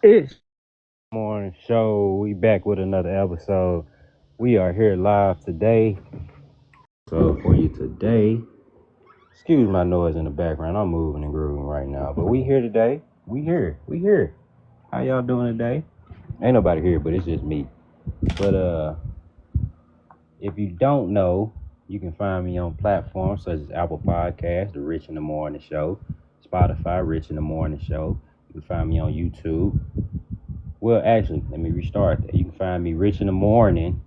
It's morning show. We back with another episode. We are here live today. So for you today, excuse my noise in the background. I'm moving and grooving right now. But we here today. We here. We here. How y'all doing today? Ain't nobody here, but it's just me. But if you don't know, you can find me on platforms such as Apple Podcasts, The Rich in the Morning Show, Spotify, Rich in the Morning Show. You can find me on YouTube. Well, actually, let me restart that. You can find me Rich in the Morning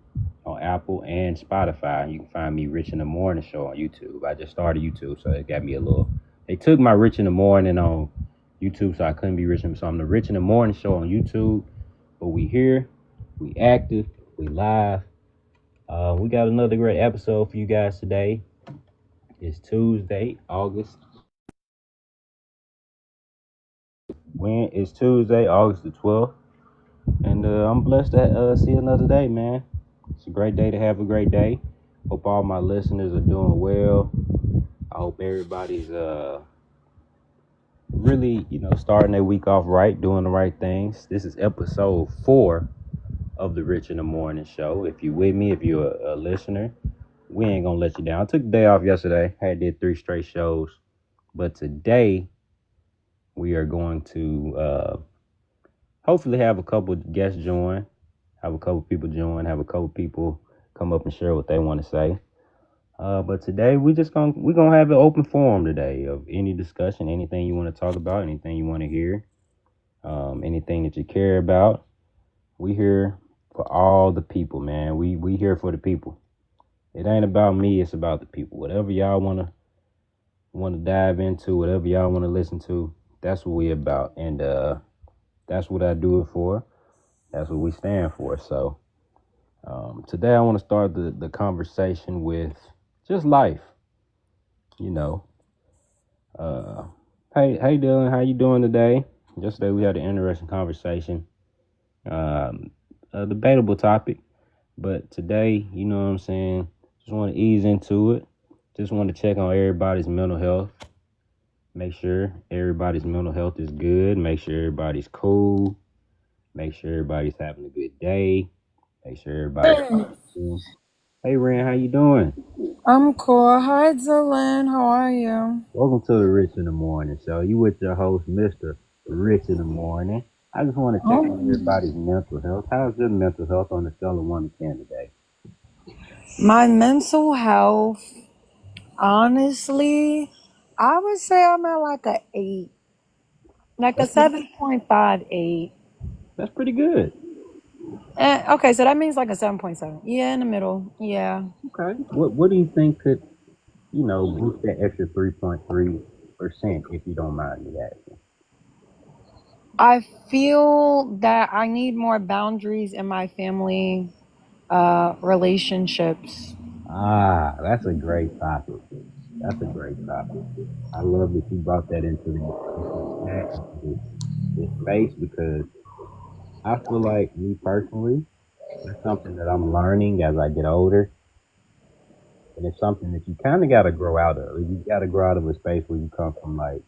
on Apple and Spotify. You can find me Rich in the Morning Show on YouTube. I just started YouTube, so it got me a little. They took my Rich in the Morning on YouTube, so I couldn't be Rich in. So I'm the Rich in the Morning Show on YouTube. But we here, we active, we live. We got another great episode for you guys today. It's Tuesday, August. When it's Tuesday, August the 12th. And I'm blessed to see another day, man. It's a great day to have a great day. Hope all my listeners are doing well. I hope everybody's really, starting their week off right, doing the right things. This is episode 4 of the Rich in the Morning Show. If you're with me, if you're a listener, we ain't gonna let you down. I took the day off yesterday. I did 3 straight shows. But today, we are going to hopefully have a couple guests join. Have a couple people join, have a couple people come up and share what they want to say. But today we're gonna have an open forum today of any discussion, anything you want to talk about, anything you want to hear, anything that you care about. We here for all the people, man. We here for the people. It ain't about me, it's about the people. Whatever y'all wanna dive into, whatever y'all wanna listen to, that's what we about. And that's what I do it for. That's what we stand for. So today I want to start the conversation with just life. You know, hey Dylan, how you doing today? Yesterday we had an interesting conversation, a debatable topic, but today, you know what I'm saying, just want to ease into it. Just want to check on everybody's mental health. Make sure everybody's mental health is good. Make sure everybody's cool. Make sure everybody's having a good day. Make sure everybody's Hey Ren, how you doing? I'm cool. Hi, Dylan. How are you? Welcome to the Rich in the Morning Show. You with your host, Mr. Rich in the Morning. I just want to check on Oh, everybody's mental health. How's your mental health on the scale of 1 to 10 today? my mental health, honestly, I would say I'm at like a 8, like a That's pretty, 7.58. that's pretty good. Okay, so that means like a 7.7. Yeah, in the middle. Yeah. Okay. What do you think could, boost that extra 3.3% if you don't mind me asking? I feel that I need more boundaries in my family relationships. Ah, that's a great topic. That's a great topic. I love that you brought that into the chat, into this space, because I feel like me personally, it's something that I'm learning as I get older. And it's something that you kind of got to grow out of. You got to grow out of a space where you come from, like,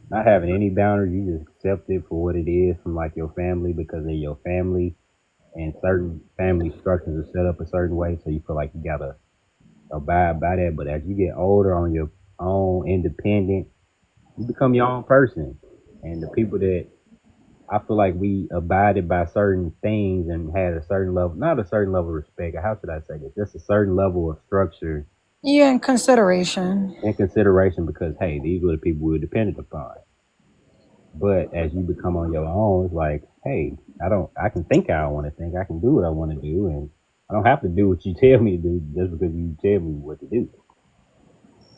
not having any boundaries. You just accept it for what it is from, like, your family because they're your family. And certain family structures are set up a certain way. So you feel like you got to abide by that. But as you get older on your own, independent, you become your own person. And the people that I feel like we abided by certain things and had a certain level, not a certain level of respect. How should I say this? Just a certain level of structure Yeah, in consideration. and consideration because, hey, these were the people we were dependent upon. But as you become on your own, it's like, hey, I can think how I want to think. I can do what I want to do. And I don't have to do what you tell me to do just because you tell me what to do.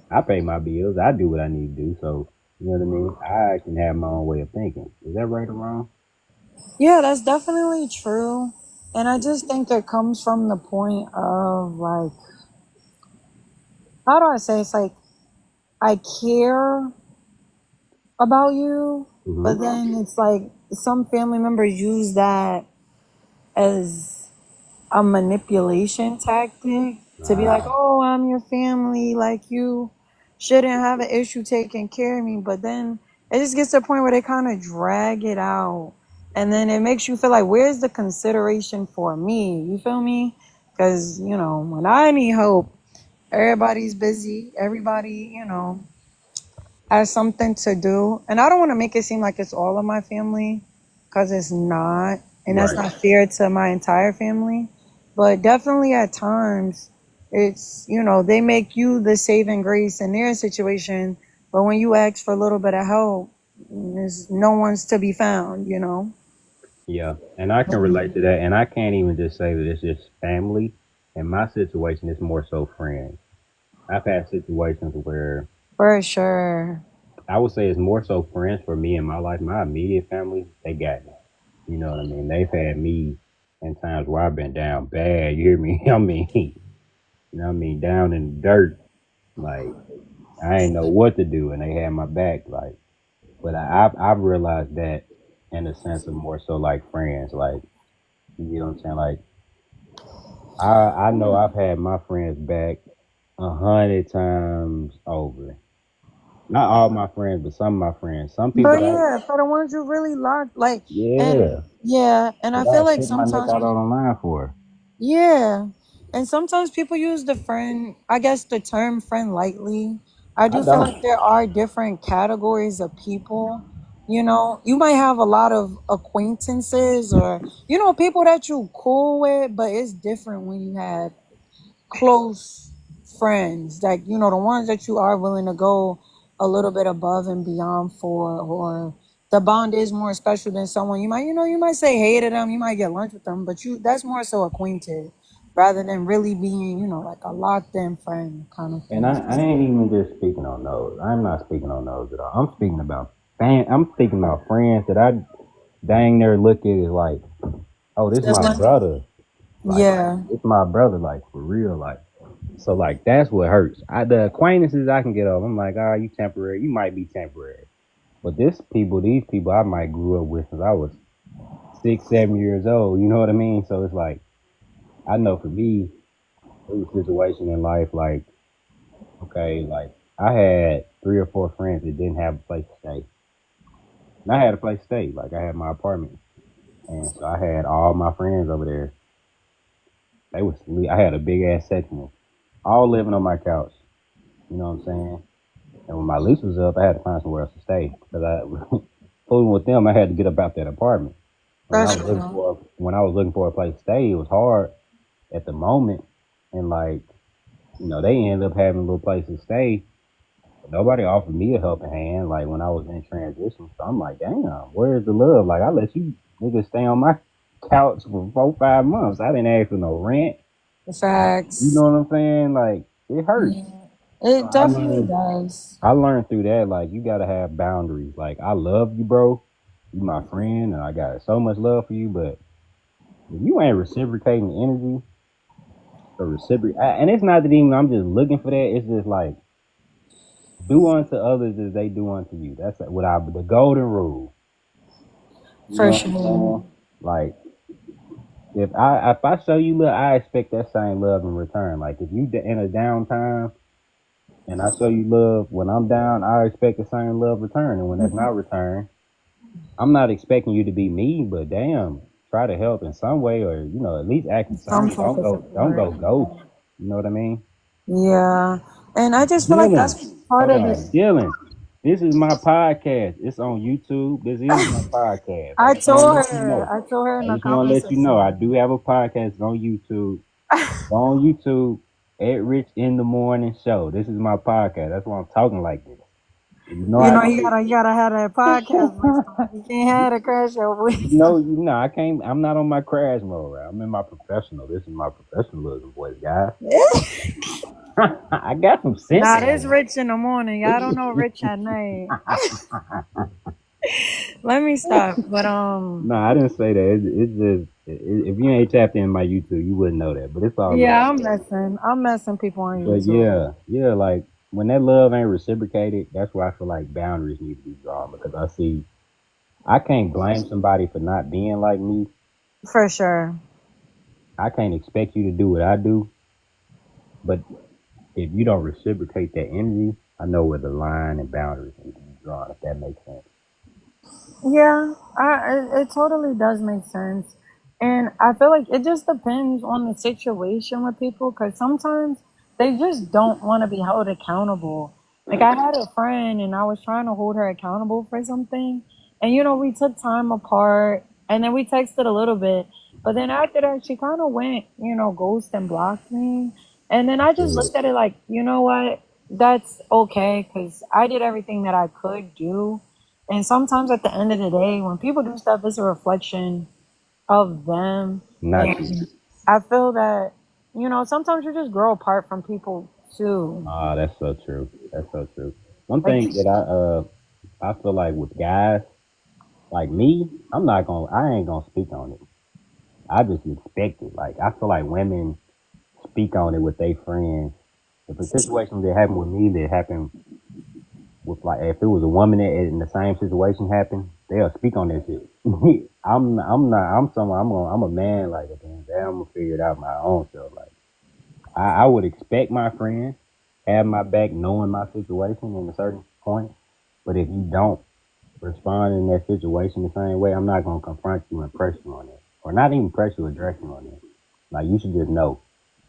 I pay my bills. I do what I need to do. So, you know what I mean? I can have my own way of thinking. Is that right or wrong? Yeah, that's definitely true. And I just think it comes from the point of like, how do I say? It's like I care about you, Mm-hmm. but then it's like some family members use that as a manipulation tactic to be like, Ah, oh, I'm your family, like you shouldn't have an issue taking care of me. But then it just gets to a point where they kind of drag it out And then it makes you feel like, where's the consideration for me? You feel me? Because, when I need help, everybody's busy. Everybody, has something to do. And I don't want to make it seem like it's all of my family because it's not. And that's Right. not fair to my entire family. But definitely at times, it's, they make you the saving grace in their situation. But when you ask for a little bit of help, there's no one's to be found. Yeah, and I can relate to that. And I can't even just say that it's just family. In my situation, it's more so friends. I've had situations where For sure. I would say it's more so friends for me in my life. My immediate family, they got me. You know what I mean? They've had me in times where I've been down bad. You hear me? I mean, down in the dirt. Like I ain't know what to do, and they had my back. Like, but I've realized that in a sense of more so like friends. Like, you know what I'm saying? Like, I know I've had my friends back 100 times over. Not all my friends, but some of my friends. Some people But that, yeah, for the ones you really locked, like, and yeah, yeah, and I that feel I like took my neck sometimes, out on the line for. yeah, and sometimes people use the friend, I guess the term friend lightly. I I do feel don't. like there are different categories of people. You might have a lot of acquaintances or, people that you cool with, but it's different when you have close friends, like the ones that you are willing to go a little bit above and beyond for, or the bond is more special than someone you might say hey to them, you might get lunch with them, but that's more so acquainted rather than really being like a locked in friend kind of And thing. I ain't even just speaking on those. I'm not speaking on those at all. I'm speaking about friends that I dang near look at it like, oh, this my Sibling. brother. Like, Yeah, it's my brother, like for real. Like, so like that's what hurts. The acquaintances I can get over, I'm like, you temporary. You might be temporary. But these people I might grew up with since I was 6, 7 years old. You know what I mean? So it's like I know for me, it was a situation in life like, okay, like I had 3 or 4 friends that didn't have a place to stay. And I had a place to stay. Like I had my apartment. And so I had all my friends over there. I had a big ass section, all living on my couch. You know what I'm saying? And when my lease was up, I had to find somewhere else to stay because fooling with them, I had to get up out that apartment. that's true. When I was looking for a place to stay, it was hard at the moment, and like they ended up having a little place to stay. But nobody offered me a helping hand, like when I was in transition. So I'm like, damn, where's the love? Like I let you niggas stay on my couch for 4, 5 months. I didn't ask for no rent. The You facts. know what I'm saying? Like it hurts. Yeah, So it definitely does. I learned through that, like, you gotta have boundaries. Like, I love you, bro. You my friend, and I got so much love for you. But if you ain't reciprocating the energy or and it's not that even I'm just looking for that. It's just like do unto others as they do unto you. That's what the golden rule. You For know what I'm sure. saying? Like, if I show you love, I expect that same love in return. Like, if you in a downtime and I show you love when I'm down, I expect the same love return. And when that's not returned, I'm not expecting you to be me, but damn, try to help in some way, or at least act Some concerned. type of Don't support. go ghost. You know what I mean? Yeah. And I just feel like that's Dylan, part hold of on, this. Dylan. This is my podcast. It's on YouTube. This is my podcast. I I just want to told let you her. know. I told her in I the just want to comment let you know. I section. do have a podcast. It's on YouTube. Go on YouTube at Rich in the Morning Show. This is my podcast. That's why I'm talking like this. You know I You do. gotta have that podcast voice. You can't have the crash your voice. I can't. I'm not on my crash mode. Right? I'm in my professional. This is my professionalism voice, guys. I got some sense Nah, in this me. Rich in the morning. Y'all don't know Rich at night. Let me stop. But No, I didn't say that. It's just if you ain't tapped in my YouTube, you wouldn't know that. But it's all yeah, love. I'm messing. I'm messing people on But YouTube. yeah, like when that love ain't reciprocated, that's why I feel like boundaries need to be drawn because I can't blame somebody for not being like me. For sure. I can't expect you to do what I do, but if you don't reciprocate that energy, I know where the line and boundaries need to be drawn. If that makes sense. Yeah. It totally does make sense. And I feel like it just depends on the situation with people because sometimes they just don't want to be held accountable. Like, I had a friend and I was trying to hold her accountable for something. And, we took time apart and then we texted a little bit. But then after that, she kind of went, ghost and blocked me. And then I just looked at it like, you know what? That's okay because I did everything that I could do, and sometimes at the end of the day, when people do stuff, it's a reflection of them. Not you. And I feel that, sometimes you just grow apart from people too. Ah, that's so true. That's so true. One Like, thing that I feel like with guys like me, I ain't gonna speak on it. I just expect it. Like I feel like women speak on it with their friends. If a situation that happened with me that happened with like if it was a woman that in the same situation happened, they'll speak on that shit. I'm not I'm someone I'm a man like at the end of the day, I'm gonna figure it out my own self. Like I would expect my friends have my back knowing my situation in a certain point. But if you don't respond in that situation the same way, I'm not gonna confront you and press you on it. Or not even press you, address you on it. Like you should just know.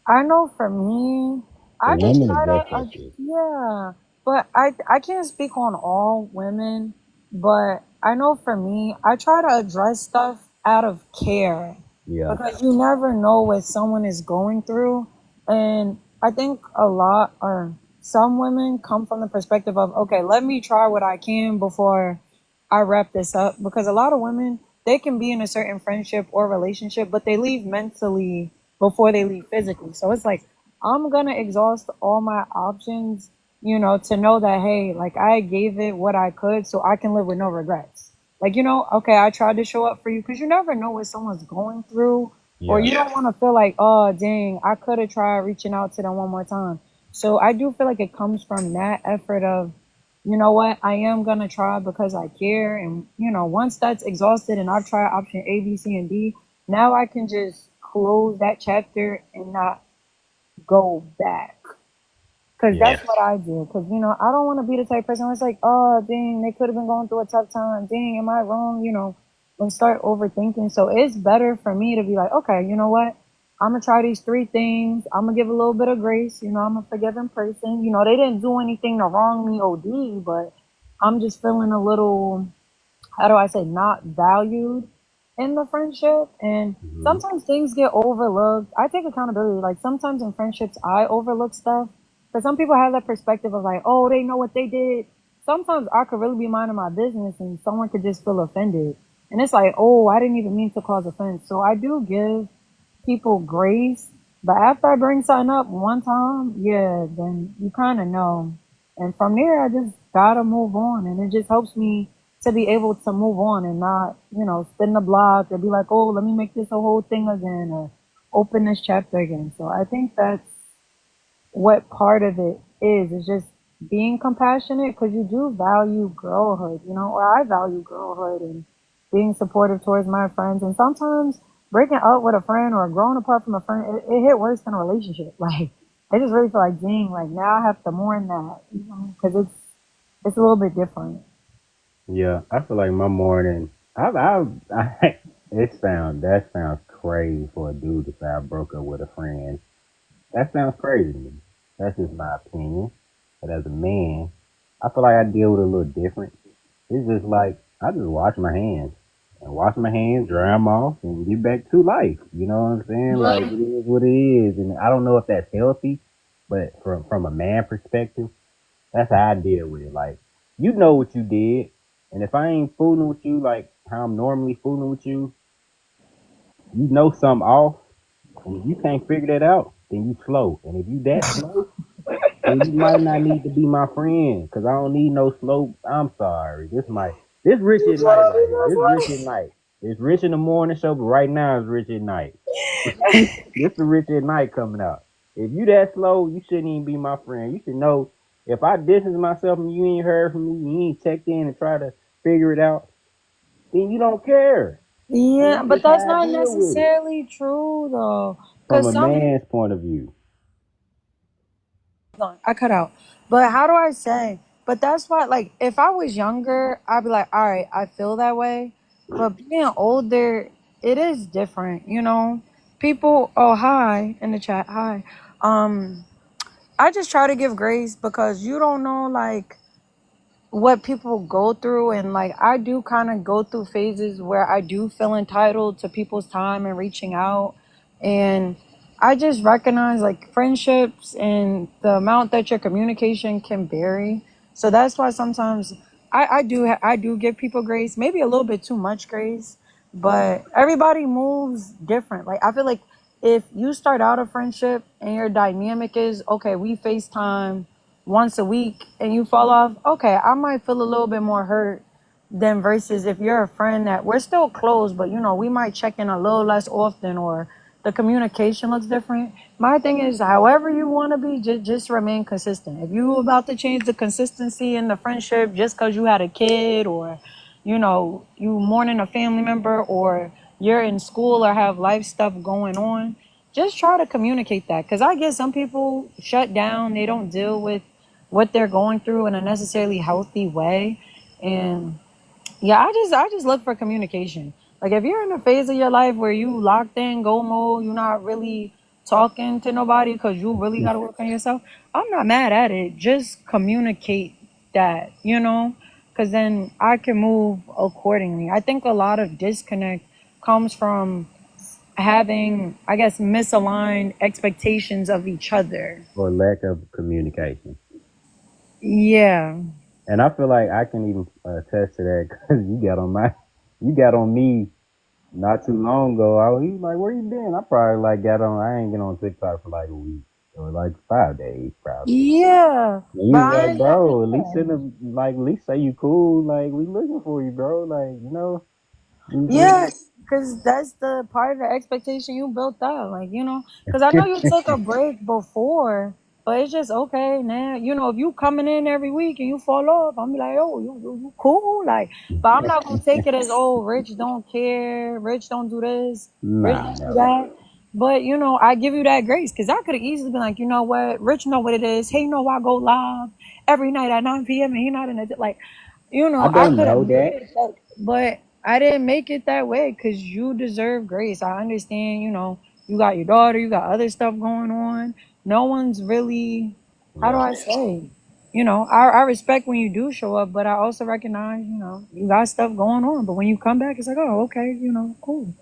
I know for me, But I just women try address to, that shit. yeah, but I can't speak on all women, but I know for me, I try to address stuff out of care Yeah. because you never know what someone is going through. And I think a lot or some women come from the perspective of, okay, let me try what I can before I wrap this up because a lot of women, they can be in a certain friendship or relationship, but they leave mentally before they leave physically. So it's like, I'm going to exhaust all my options, to know that, hey, like I gave it what I could so I can live with no regrets. Like, okay, I tried to show up for you because you never know what someone's going through, or Yeah. you don't want to feel like, oh, dang, I could have tried reaching out to them one more time. So I do feel like it comes from that effort of, you know what, I am going to try because I care. And, once that's exhausted and I've tried option A, B, C, and D, now I can just close that chapter and not go back. Cause Yeah. that's what I do. Cause I don't want to be the type of person who's like, oh dang, they could have been going through a tough time. Dang, am I wrong? And start overthinking. So it's better for me to be like, okay, you know what? I'm gonna try these three things. I'm gonna give a little bit of grace. I'm a forgiving person. They didn't do anything to wrong me, OD, but I'm just feeling a little, how do I say, not valued in the friendship. And Hmm. sometimes things get overlooked. I take accountability. Like sometimes in friendships, I overlook stuff. Because some people have that perspective of like, oh, they know what they did. Sometimes I could really be minding my business and someone could just feel offended. And it's like, oh, I didn't even mean to cause offense. So I do give people grace. But after I bring something up one time, yeah, then you kind of know. And from there, I just gotta move on. And it just helps me to be able to move on and not, spin the block or be like, oh, let me make this a whole thing again or open this chapter again. So I think that's what part of it is just being compassionate because you do value girlhood, or I value girlhood and being supportive towards my friends. And sometimes breaking up with a friend or growing apart from a friend, it hit worse than a relationship. Like, I just really feel like, dang, like now I have to mourn that, because it's a little bit different. Yeah. I feel like my morning I that sounds crazy for a dude to say I broke up with a friend. That sounds crazy to me. That's just my opinion. But as a man, I feel like I deal with it a little different. It's just like I just wash my hands and wash my hands, dry them off, and get back to life. You know what I'm saying? Like it is what it is, and I don't know if that's healthy, but from a man perspective, that's how I deal with it. Like you know what you did, and if I ain't fooling with you like how I'm normally fooling with you, you know something off, and if you can't figure that out, then you slow. And if you that slow, then you might not need to be my friend because I don't need no slow. I'm sorry. This rich at night right here. This rich at night. It's rich in the morning show, but right now it's rich at night. This the rich at night coming out. If you that slow, you shouldn't even be my friend. You should know if I distance myself and you ain't heard from me, you ain't checked in and try to figure it out, then you don't care. And Yeah, that's but just how that's I not deal with it necessarily true though. from Cause a some man's point of view. I cut out. But how do I say? But that's why, like, if I was younger, I'd be like, all right, I feel that way. But being older, it is different, you know. People, oh hi in the chat, hi. Um, I just try to give grace because you don't know like what people go through, and like I do kind of go through phases where I do feel entitled to people's time and reaching out, and I just recognize like friendships and the amount that your communication can vary. So that's why sometimes I do give people grace, maybe a little bit too much grace, but everybody moves different. Like I feel like if you start out a friendship and your dynamic is okay, we FaceTime once a week and you fall off, okay, I might feel a little bit more hurt than versus if you're a friend that we're still close, but you know, we might check in a little less often or the communication looks different. My thing is, however you want to be, just remain consistent. If you about to change the consistency in the friendship just because you had a kid or, you know, you mourning a family member or you're in school or have life stuff going on, just try to communicate that. Because I guess some people shut down, they don't deal with what they're going through in a necessarily healthy way. And yeah, I just look for communication. Like if you're in a phase of your life where you locked in, go mode, you're not really talking to nobody because you really got to work on yourself. I'm not mad at it. Just communicate that, you know, because then I can move accordingly. I think a lot of disconnect comes from having, I guess, misaligned expectations of each other. Or lack of communication. Yeah. And I feel like I can even attest to that because you got on me not too long ago. He was like, "Where you been?" I probably like got on. I ain't get on TikTok for like a week or like 5 days probably. Yeah. And you But was I like, ain't never, "Bro, at least yeah. send them like at least say you cool. Like we looking for you, bro. Like you know, you Yeah, just because that's the part of the expectation you built up. Like, you know, because I know you took a break before, but it's just okay now. You know, if you coming in every week and you fall off, I'm be like, oh, you cool. Like, but I'm not going to take it as, oh, Rich don't care. Rich don't do this. Rich nah, don't do never. that. But, you know, I give you that grace because I could have easily been like, you know what? Rich know what it is. He know I go live every night at 9 p.m. and he not in it. Like, you I know, I don't could have know made that. it that, but I didn't make it that way because you deserve grace. I understand, you know, you got your daughter, you got other stuff going on. No one's really, how do Yeah. I say? You know, I respect when you do show up, but I also recognize, you know, you got stuff going on. But when you come back, it's like, oh, okay, you know, cool.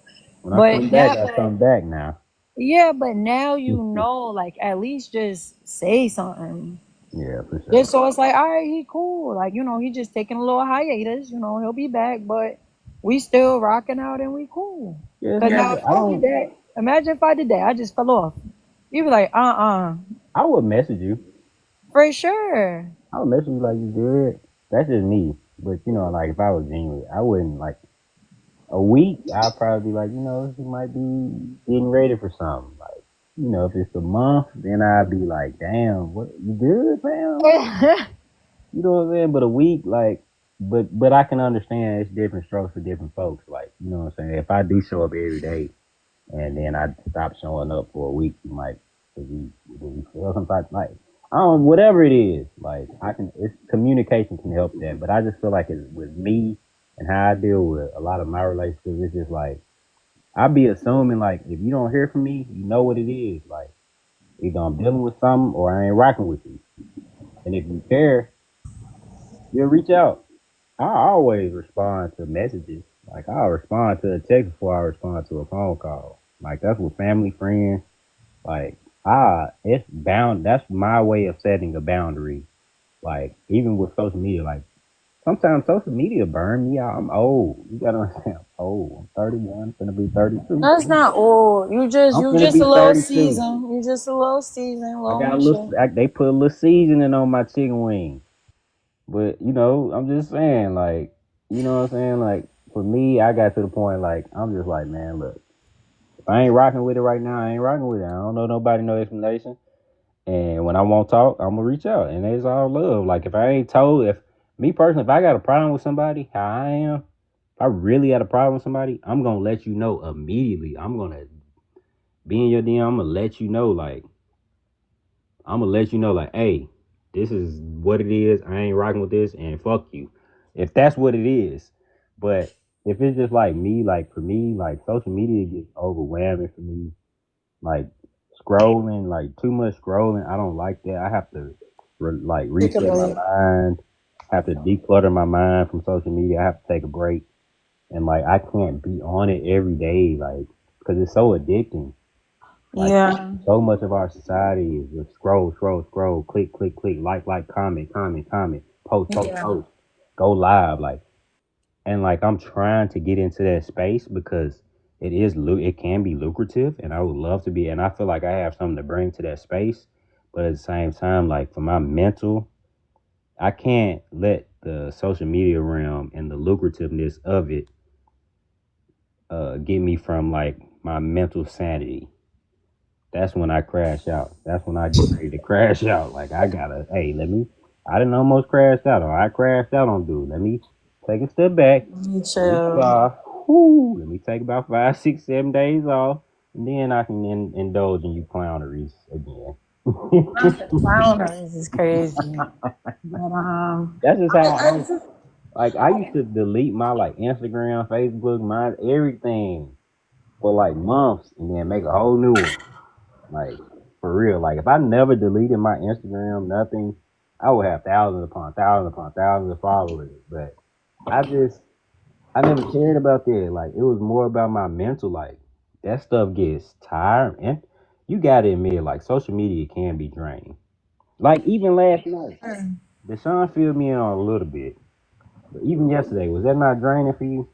When I But come back, yeah, I come back now. yeah, but now you know, like at least just say something. Yeah, for Yeah, sure. so it's like, all right, he cool. Like, you know, he just taking a little hiatus. You know, he'll be back, but we still rocking out and we cool. Yeah, it's Cause no. now if I I did don't. that, imagine if I did that, I just fell off. You'd be like, I would message you. for sure. I would message you like you good. That's just me. But you know, like if I was genuine, I wouldn't like a week. I'd probably be like, you know, he might be getting ready for something. Like, you know, if it's a month, then I'd be like, damn, what you good, fam? Like, you know what I'm saying? But a week, like, but I can understand it's different strokes for different folks. Like, you know what I'm saying? If I do show up every day and then I stop showing up for a week, you might we feel some type like I don't whatever it is. Like I can, it's communication can help that, but I just feel like it's with me and how I deal with a lot of my relationships. It's just like I be assuming like if you don't hear from me, you know what it is. Like either I'm dealing with something or I ain't rocking with you. And if you care, you'll reach out. I always respond to messages. Like I'll respond to a text before I respond to a phone call. Like that's with family, friends. Like it's bound. That's my way of setting a boundary. Like even with social media, like sometimes social media burn me out. I'm old. You gotta understand. I'm old. I'm 31. Gonna be 32 That's soon. not old. I'm You gonna just be a little 32. season. You just a little season, I little got a little. mature. They put a little seasoning on my chicken wings. But you know, I'm just saying, like, you know what I'm saying? Like, for me, I got to the point, like, I'm just like, man, look, if I ain't rocking with it right now, I ain't rocking with it. I don't know nobody, no explanation. And when I want to talk, I'm gonna reach out, and it's all love. Like, if I ain't told, if me personally, if I got a problem with somebody, how I am, if I really had a problem with somebody, I'm gonna let you know immediately. I'm gonna be in your DM. I'm gonna let you know, like, I'm gonna let you know, like, hey, this is what it is. I ain't rocking with this, and fuck you, if that's what it is. But if it's just like me, like for me, like social media gets overwhelming for me. Like scrolling, like too much scrolling, I don't like that. I have to like Take a reset my break. mind. Have to declutter my mind from social media. I have to take a break, and like I can't be on it every day, like because it's so addicting. Like Yeah. so much of our society is just scroll, scroll, scroll, click, click, click, like, comment, comment, comment, post, post, Yeah. post, go live, like, and like I'm trying to get into that space because it can be lucrative, and I would love to be, and I feel like I have something to bring to that space, but at the same time, like for my mental, I can't let the social media realm and the lucrativeness of it get me from like my mental sanity. That's when I crash out. That's when I get ready to crash out. Like I gotta, hey, I didn't almost crash out, or I crashed out on dude. Let me take a step back. Me Let me too. spa. Whoo, let me take about 5, 6, 7 days off, and then I can indulge in you clowneries again. Not the clowners is crazy. But That's just how I I'm. Like I used to delete my like Instagram, Facebook, my everything for like months, and then make a whole new one. Like for real. Like if I never deleted my Instagram, nothing, I would have thousands upon thousands of followers. But I just I never cared about that. Like it was more about my mental. Like that stuff gets tired, and you gotta admit, like social media can be draining. Like even last night, Deshaun filled me in on a little bit. But even yesterday, was that not draining for you?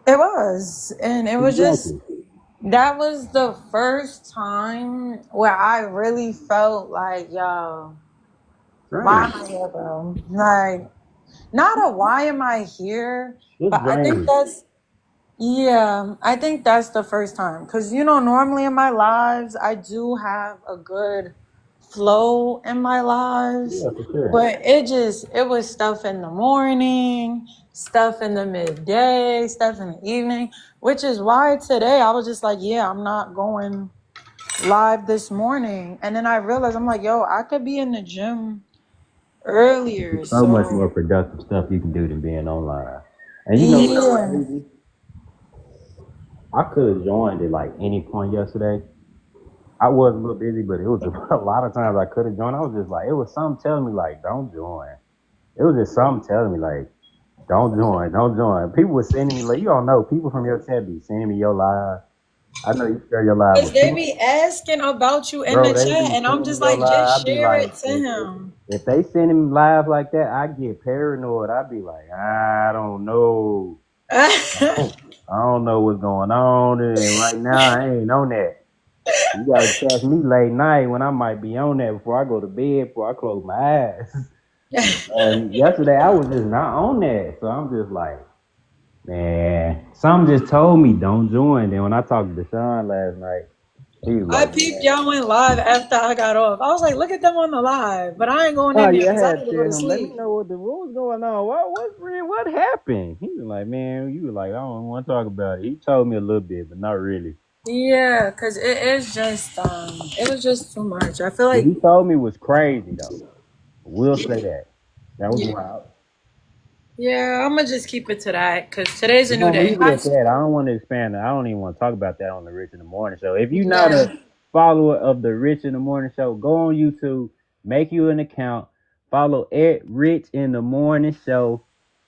it was, and it was just Exactly. that was the first time where I really felt like, yo, why Draining. am I here, bro? Like, not a why am I here, It's but I think draining. that's yeah, I think that's the first time. Because, normally in my lives, I do have a good flow in my lives. Yeah, for sure. But it was stuff in the morning, stuff in the midday, stuff in the evening, which is why today I was just like, yeah, I'm not going live this morning. And then I realized, I'm like, yo, I could be in the gym earlier. So much So, more productive stuff you can do than being online. And you know what's yeah. crazy? I could have joined at like any point yesterday. I was a little busy, but it was a lot of times I could have joined. I was just like, it was something telling me like, don't join. It was just something telling me like, don't join, don't join. People were sending me like, you don't know, people from your chat be sending me your live. I know you share your live, Because but they people, be asking about you in bro, the they chat, be and I'm sending me just your like, just live. I'd be share like, it to him. if they send him live like that, I get paranoid. I'd be like, I don't know. I don't know what's going on. And right now, I ain't on that. You gotta catch me late night when I might be on that before I go to bed, before I close my eyes. And yesterday, I was just not on that. So I'm just like, man, some just told me don't join. Then when I talked to Deshaun last night, he was I like, peeped man. y'all went live after I got off. I was like, look at them on the live, but I ain't going Oh in there yeah, I because I had need to to go tell to him. Let me sleep. know what was going on. What happened? He was like, man, you was like, I don't want to talk about it. He told me a little bit, but not really. Yeah, because it is just, it was just too much. I feel What like, he told me was crazy though. We'll say that. That was yeah, wild. yeah, I'm gonna just keep it to that because today's a We're new gonna day. leave it at that. I don't want to expand it. I don't even want to talk about that on the Rich in the Morning Show. If you're not Yeah, a follower of the Rich in the Morning Show, go on YouTube, make you an account, follow at Rich in the Morning Show,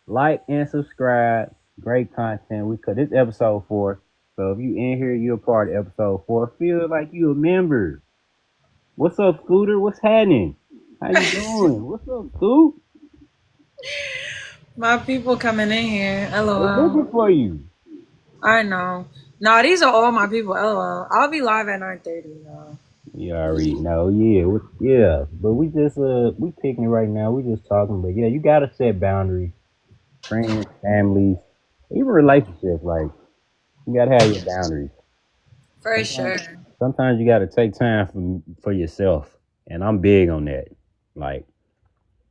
like and subscribe. Great content. We cut this episode 4. So if you in here, you're a part of episode 4. Feel like you a member. What's up, Scooter? What's happening? How you doing? What's up, Scoot? my people coming in here. They LOL. looking for you. I know. Nah, these are all my people. LOL. I'll be live at 9:30 though. You already know, yeah, yeah. But we just we picking it right now. We just talking, but yeah, you gotta set boundaries, friends, families, even relationships. Like you gotta have your boundaries. For Sometimes, sure. sometimes you gotta take time for yourself, and I'm big on that. Like,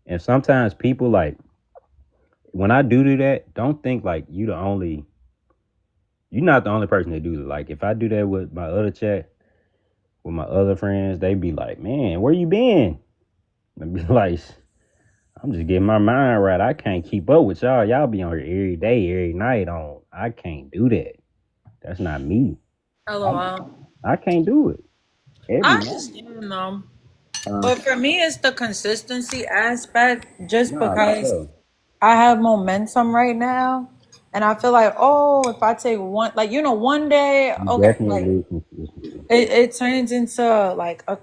and sometimes people like when I do that, don't think like you're not the only person that do it. Like if I do that with my other chat, with my other friends, they be like, man, where you been? And be like, I'm just getting my mind right. I can't keep up with y'all. Y'all be on here every day, every night on. I can't do that. That's not me. LOL. I can't do it every I night. understand though. Uh, But for me, it's the consistency aspect just nah, for because sure. I have momentum right now. And I feel like, oh, if I take one, like, one day, You okay, definitely like lose consistency. it turns into like a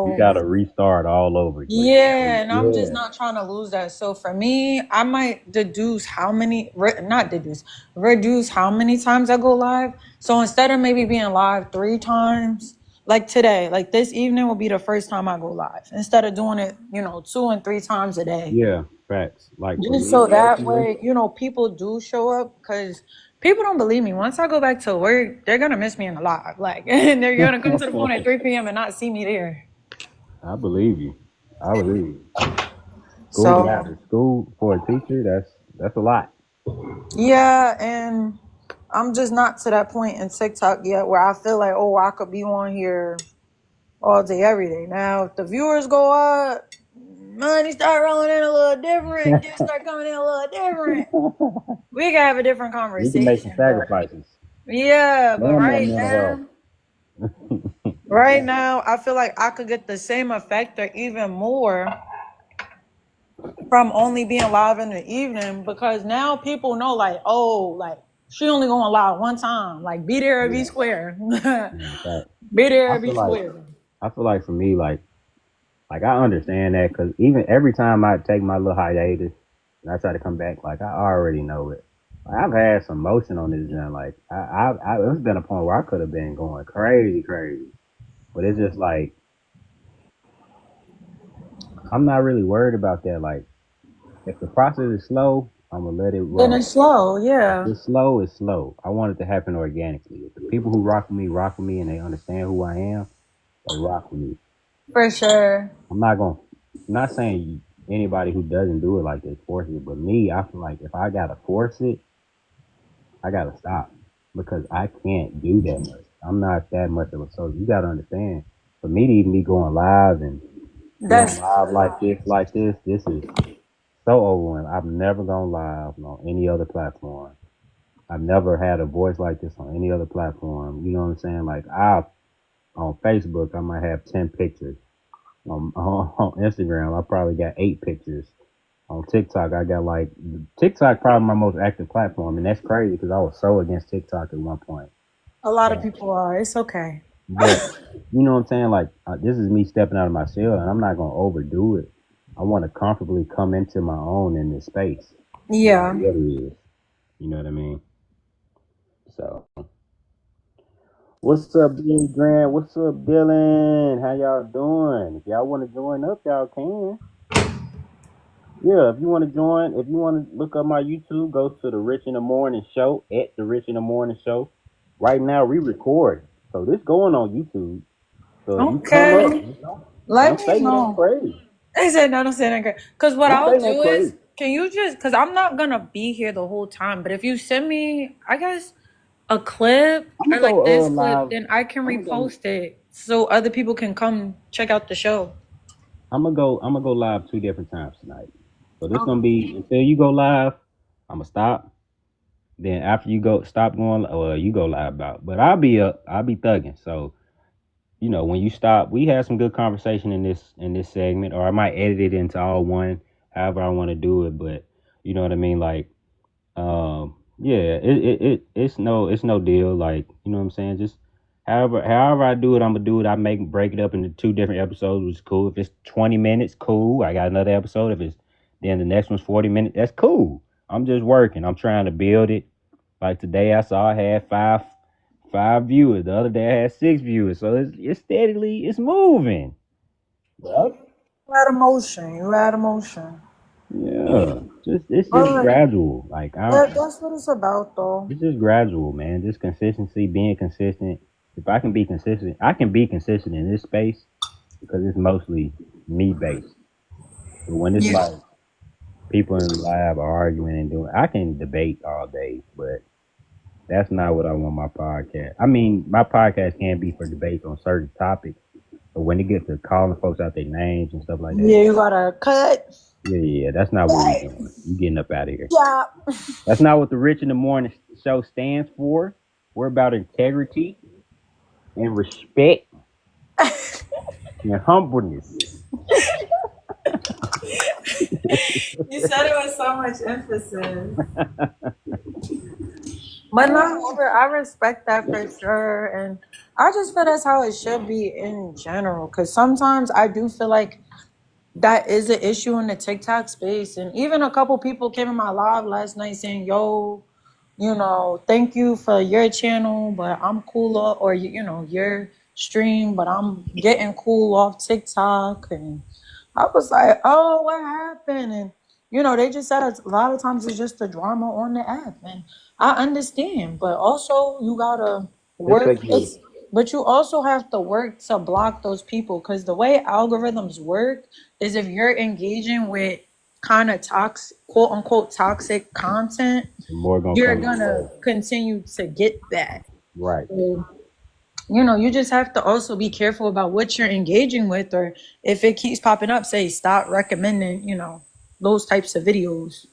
You combo. gotta restart all over again. Yeah, and I'm just Yeah, not trying to lose that. So for me, I might deduce how many, not deduce, reduce how many times I go live. So instead of maybe being live 3 times, like today, like this evening will be the first time I go live. Instead of doing it, 2 and 3 times a day. yeah, facts. Like for Just me so that personally, way, people do show up because people don't believe me. Once I go back to work, they're gonna miss me in the live. Like, and they're gonna come to the phone at 3 p.m. and not see me there. I believe you. I believe you. School, So school for a teacher, that's a lot. yeah, and I'm just not to that point in TikTok yet where I feel like, oh, I could be on here all day, every day. Now, if the viewers go up, money start rolling in a little different, just start coming in a little different. We can have a different We can make some conversation, but sacrifices. yeah, but Man, more mental health. right now, I feel like I could get the same effect or even more from only being live in the evening because now people know, like, oh, like she only going live one time. Like, be there or be Yeah, square. yeah, fact. Be there I or be feel like square. I feel like for me, like I understand that because even every time I take my little hiatus and I try to come back, like I already know it. Like, I've had some motion on this joint. Like it's been a point where I could have been going crazy, crazy, but it's just like I'm not really worried about that. Like if the process is slow, I'm gonna let it Then roll. it's slow, If yeah. it's slow, it's slow. I want it to happen organically. If the people who rock with me, and they understand who I am, they rock with me. For sure. I'm not gonna. I'm not saying anybody who doesn't do it like they force it, but me, I feel like if I gotta force it, I gotta stop because I can't do that much. I'm not that much of a soldier. You gotta understand. For me to even be going live and doing That's live like this is so overwhelming. I've never gone live on any other platform. I've never had a voice like this on any other platform. You know what I'm saying? Like on Facebook, I might have 10 pictures. On Instagram, I probably got 8 pictures. On TikTok, I got like TikTok probably my most active platform, and that's crazy because I was so against TikTok at one point. a lot of But, people are. It's okay. but you know what I'm saying? Like this is me stepping out of my shell, and I'm not gonna overdo it. I want to comfortably come into my own in this space. And that Yeah. really is. You know what I mean? So, what's up, Billy Grant? What's up, Dylan? How y'all doing? If y'all want to join up, y'all can. Yeah, if you want to join, if you want to look up my YouTube, go to the Rich in the Morning Show at the Rich in the Morning Show. Right now, we record, so this going on YouTube. So if you come up, Okay. Let don't me say nothing know. crazy. I said no, don't say that. Because what Don't I'll say nothing do is, crazy. can you just, because I'm not going to be here the whole time, but if you send me, I guess, a clip I'm or gonna like go this clip, live. then I can I'm gonna go. repost it so other people can come check out the show. I'm gonna go. I'm gonna go live 2 different times tonight. So this gonna Okay. be until you go live. I'm gonna stop. Then after you go, stop going. Well, you go live about. But I'll be up. I'll be thugging. So when you stop, we had some good conversation in this segment, or I might edit it into all one, however I want to do it. But you know what I mean, like, yeah, it's no deal. Like, you know what I'm saying, just however I do it, I'm gonna do it. I break it up into 2 different episodes, which is cool. If it's 20 minutes, cool. I got another episode. If it's then the next one's 40 minutes, that's cool. I'm just working. I'm trying to build it. Like today, I saw I had five viewers. The other day I had 6 viewers. So it's steadily it's moving. Yep. You add emotion. You add emotion. Yeah. It's just But gradual. Like that's what it's about, though. it's just gradual, man. Just consistency, being consistent. If I can be consistent, I can be consistent in this space because it's mostly me based. But when it's Yeah. like people in the lab are arguing and doing, I can debate all day, but that's not what I want my podcast. I mean, my podcast can be for debates on certain topics. But when it gets to calling folks out their names and stuff like that, Yeah, you gotta cut. Yeah. That's not what we doing. You getting up out of here. Yeah. That's not what the Rich in the Morning show stands for. We're about integrity and respect and humbleness. You said it with so much emphasis. But no, I respect that for sure. And I just feel that's how it should be in general. Because sometimes I do feel like that is an issue in the TikTok space. And even a couple people came in my live last night saying, yo, thank you for your channel, but I'm cooler, or, your stream, but I'm getting cool off TikTok. And I was like, oh, what happened? And, they just said a lot of times it's just the drama on the app. And I understand, but also you gotta It's work. like you. But you also have to work to block those people, because the way algorithms work is if you're engaging with kind of toxic, quote unquote, toxic content, More gonna you're come your gonna way. continue to get that. Right. So, you just have to also be careful about what you're engaging with, or if it keeps popping up, say stop recommending, those types of videos.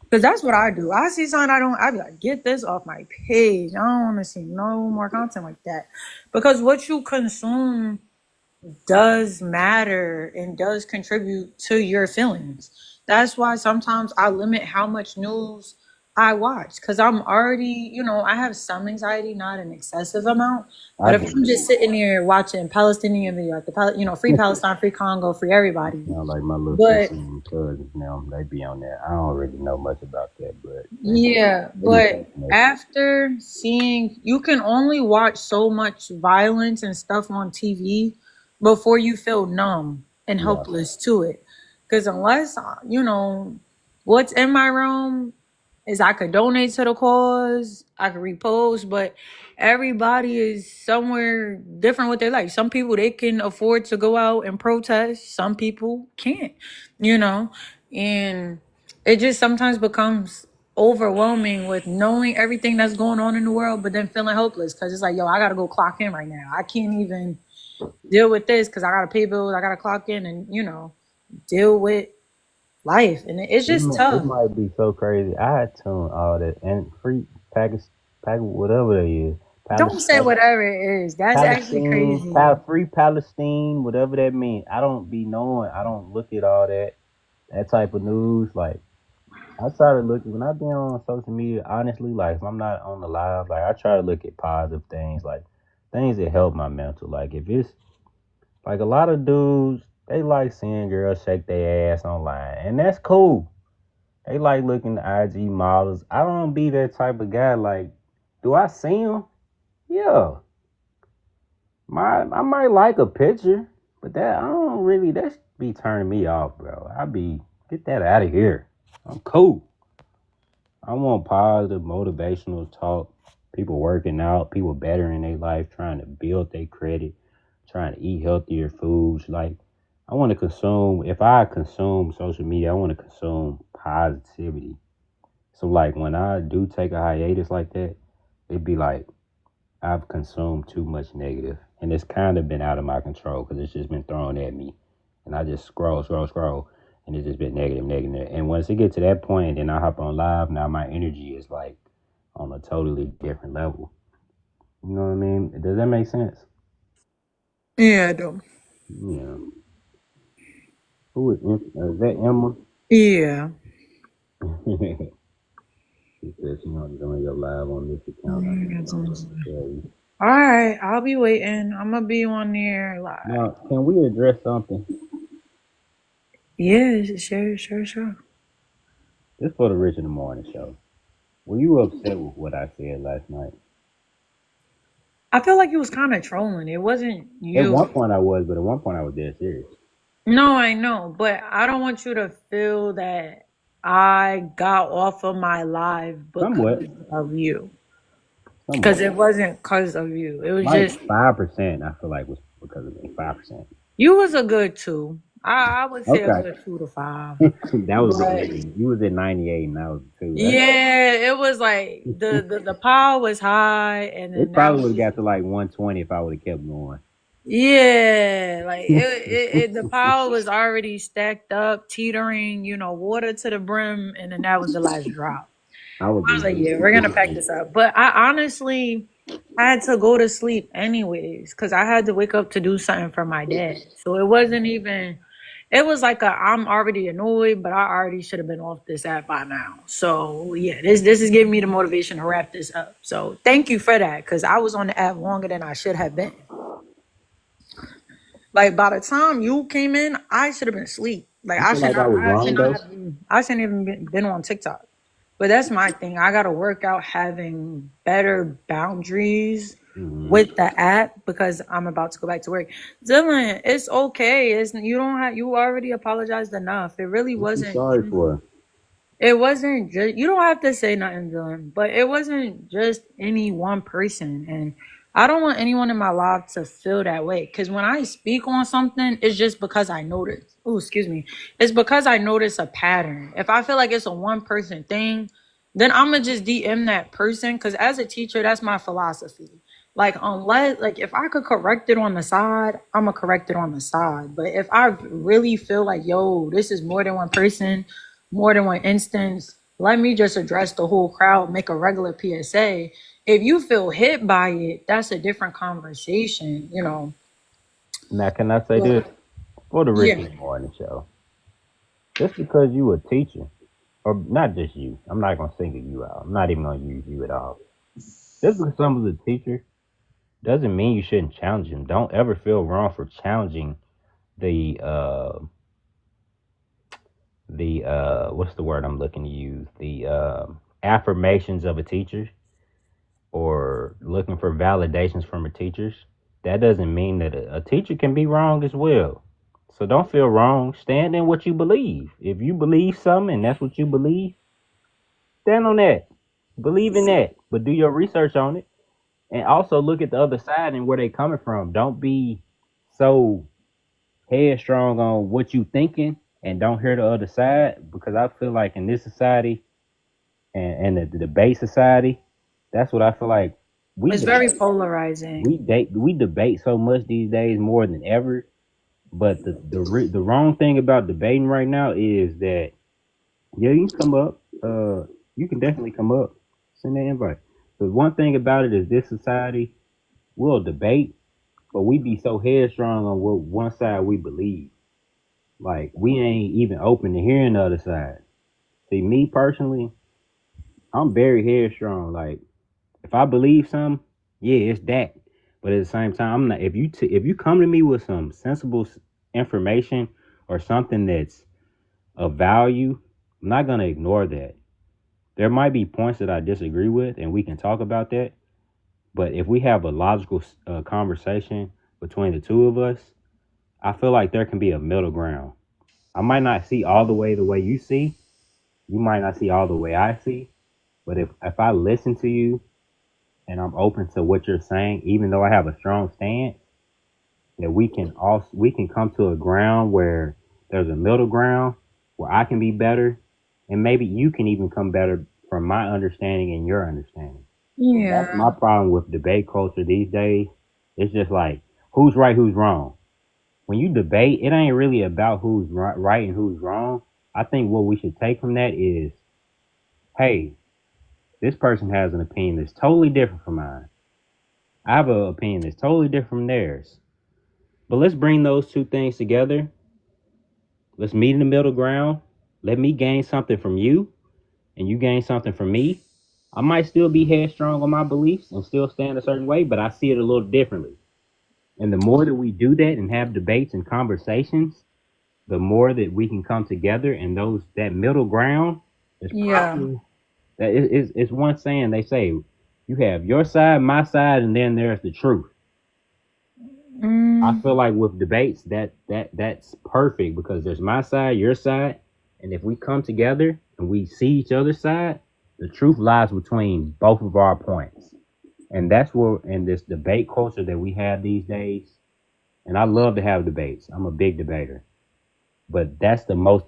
Because that's what I do. I see something I be like, get this off my page. I don't want to see no more content like that. Because what you consume does matter and does contribute to your feelings. That's why sometimes I limit how much news I watch, because I'm already, I have some anxiety, not an excessive amount. I But if do. I'm just sitting there watching Palestinian video, like free Palestine, free Congo, free everybody. Sound like my little But sister and cousins now. They be on there. I don't really know much about that, but yeah, they be but fascinated. after seeing, you can only watch so much violence and stuff on TV before you feel numb and Yeah, helpless to it. Because unless, what's in my realm is I could donate to the cause, I could repost, but everybody is somewhere different with their life. Some people, they can afford to go out and protest. Some people can't, you know, and it just sometimes becomes overwhelming with knowing everything that's going on in the world, but then feeling hopeless because it's like, yo, I gotta go clock in right now. I can't even deal with this because I gotta pay bills, I gotta clock in and deal with life, and it's just it tough. might be so crazy. I tune all that and free package, whatever that is. Don't say whatever it is. That's actually Palestine, crazy. free Palestine, whatever that means. I don't be knowing. I don't look at all that type of news. Like I try to look when I be on social media. Honestly, like if I'm not on the live, like I try to look at positive things, like things that help my mental. Like if it's like a lot of dudes, they like seeing girls shake their ass online, and that's cool. They like looking at IG models. I don't be that type of guy. Like, do I see them? Yeah, I might like a picture, but that I don't really. That be turning me off, bro. I be get that out of here. I'm cool. I want positive, motivational talk. People working out, people bettering their life, trying to build their credit, trying to eat healthier foods. Like, I want to consume, if I consume social media, I want to consume positivity. So, like, when I do take a hiatus like that, it'd be like I've consumed too much negative, and it's kind of been out of my control because it's just been thrown at me, and I just scroll, and it's just been negative. And once it gets to that point, then I hop on live. Now my energy is like on a totally different level. You know what I mean? Does that make sense? Yeah, I do. Yeah. Is that Emma? Yeah. She said she wanted to go in your live on this account. I just don't know what to tell you. All right, I'll be waiting. I'm gonna be on there live. Now, can we address something? Yeah, sure. This for the Rich in the Morning show. Were you upset with what I said last night? I feel like you was kind of trolling. It wasn't At you. one point I was, but at one point I was dead serious. No, I know, but I don't want you to feel that I got off of my live Somewhat. because of you. Because Somewhat. it wasn't because of you. It was Like just 5%, I feel like was because of me. 5%. you was a good 2. I would say a Okay. good 2 to 5. That was the But ending. You was at 98 and I was 2. yeah, it was like the power was high, and then It that probably was would have got to like 120 if I would have kept going. Yeah, like the pile was already stacked up, teetering, water to the brim, and then that was the last drop. I would I was like, agree. yeah, we're gonna pack this up. But I honestly had to go to sleep anyways, because I had to wake up to do something for my dad. So it wasn't even it was like I'm already annoyed, but I already should have been off this app by now. So yeah, this is giving me the motivation to wrap this up. So thank you for that, because I was on the app longer than I should have been. Like by the time you came in, I should have been asleep. Like You feel like I was I should wrong not though? have I shouldn't even been on TikTok. But that's my thing. I gotta work out having better boundaries Mm-hmm. with the app, because I'm about to go back to work. Dylan, it's okay. It's you don't have you already apologized enough. It really What you wasn't sorry for? it wasn't just, you don't have to say nothing, Dylan, but it wasn't just any one person. And I don't want anyone in my life to feel that way. Because when I speak on something, it's just because I notice. Oh, excuse me. It's because I notice a pattern. If I feel like it's a one person thing, then I'm going to just DM that person. Because as a teacher, that's my philosophy. Like, unless, like, if I could correct it on the side, I'm going to correct it on the side. But if I really feel like, yo, this is more than one person, more than one instance, let me just address the whole crowd, make a regular PSA. If you feel hit by it, that's a different conversation. Now, can I say this But for the Rich yeah, in the Morning show? Just because you a teacher, or not just you, I'm not gonna single you out. I'm not even gonna use you at all. Just because someone's a teacher doesn't mean you shouldn't challenge him. Don't ever feel wrong for challenging the what's the word I'm looking to use? The affirmations of a teacher, or looking for validations from a teacher. That doesn't mean that a teacher can be wrong as well. So don't feel wrong. Stand in what you believe. If you believe something and that's what you believe, stand on that. Believe in that. But do your research on it. And also look at the other side and where they coming from. Don't be so headstrong on what you thinking and don't hear the other side. Because I feel like in this society and the debate society, that's what I feel like we it's very debate. polarizing. We debate so much these days more than ever. But the wrong thing about debating right now is that, yeah, you can come up. You can definitely come up. Send an invite. But one thing about it is this society will debate, but we be so headstrong on what one side we believe. Like we ain't even open to hearing the other side. See, me personally, I'm very headstrong. Like if I believe something, yeah, it's that. But at the same time, I'm not. If you come to me with some sensible information or something that's of value, I'm not gonna ignore that. There might be points that I disagree with, and we can talk about that. But if we have a logical conversation between the two of us, I feel like there can be a middle ground. I might not see all the way you see. You might not see all the way I see. But if I listen to you and I'm open to what you're saying, even though I have a strong stance, that we can come to a ground where there's a middle ground where I can be better, and maybe you can even come better from my understanding and your understanding. And that's Yeah. my problem with debate culture these days. It's just like who's right, who's wrong. When you debate, it ain't really about who's right and who's wrong. I think what we should take from that is, hey, this person has an opinion that's totally different from mine. I have an opinion that's totally different from theirs. But let's bring those two things together. Let's meet in the middle ground. Let me gain something from you, and you gain something from me. I might still be headstrong on my beliefs and still stand a certain way, but I see it a little differently. And the more that we do that and have debates and conversations, the more that we can come together. And that middle ground is Yeah. probably that it's one saying they say, you have your side, my side, and then there's the truth. I Mm, feel like with debates that's perfect because there's my side, your side, and if we come together and we see each other's side, the truth lies between both of our points. And that's where in this debate culture that we have these days, and I love to have debates. I'm a big debater. But that's the most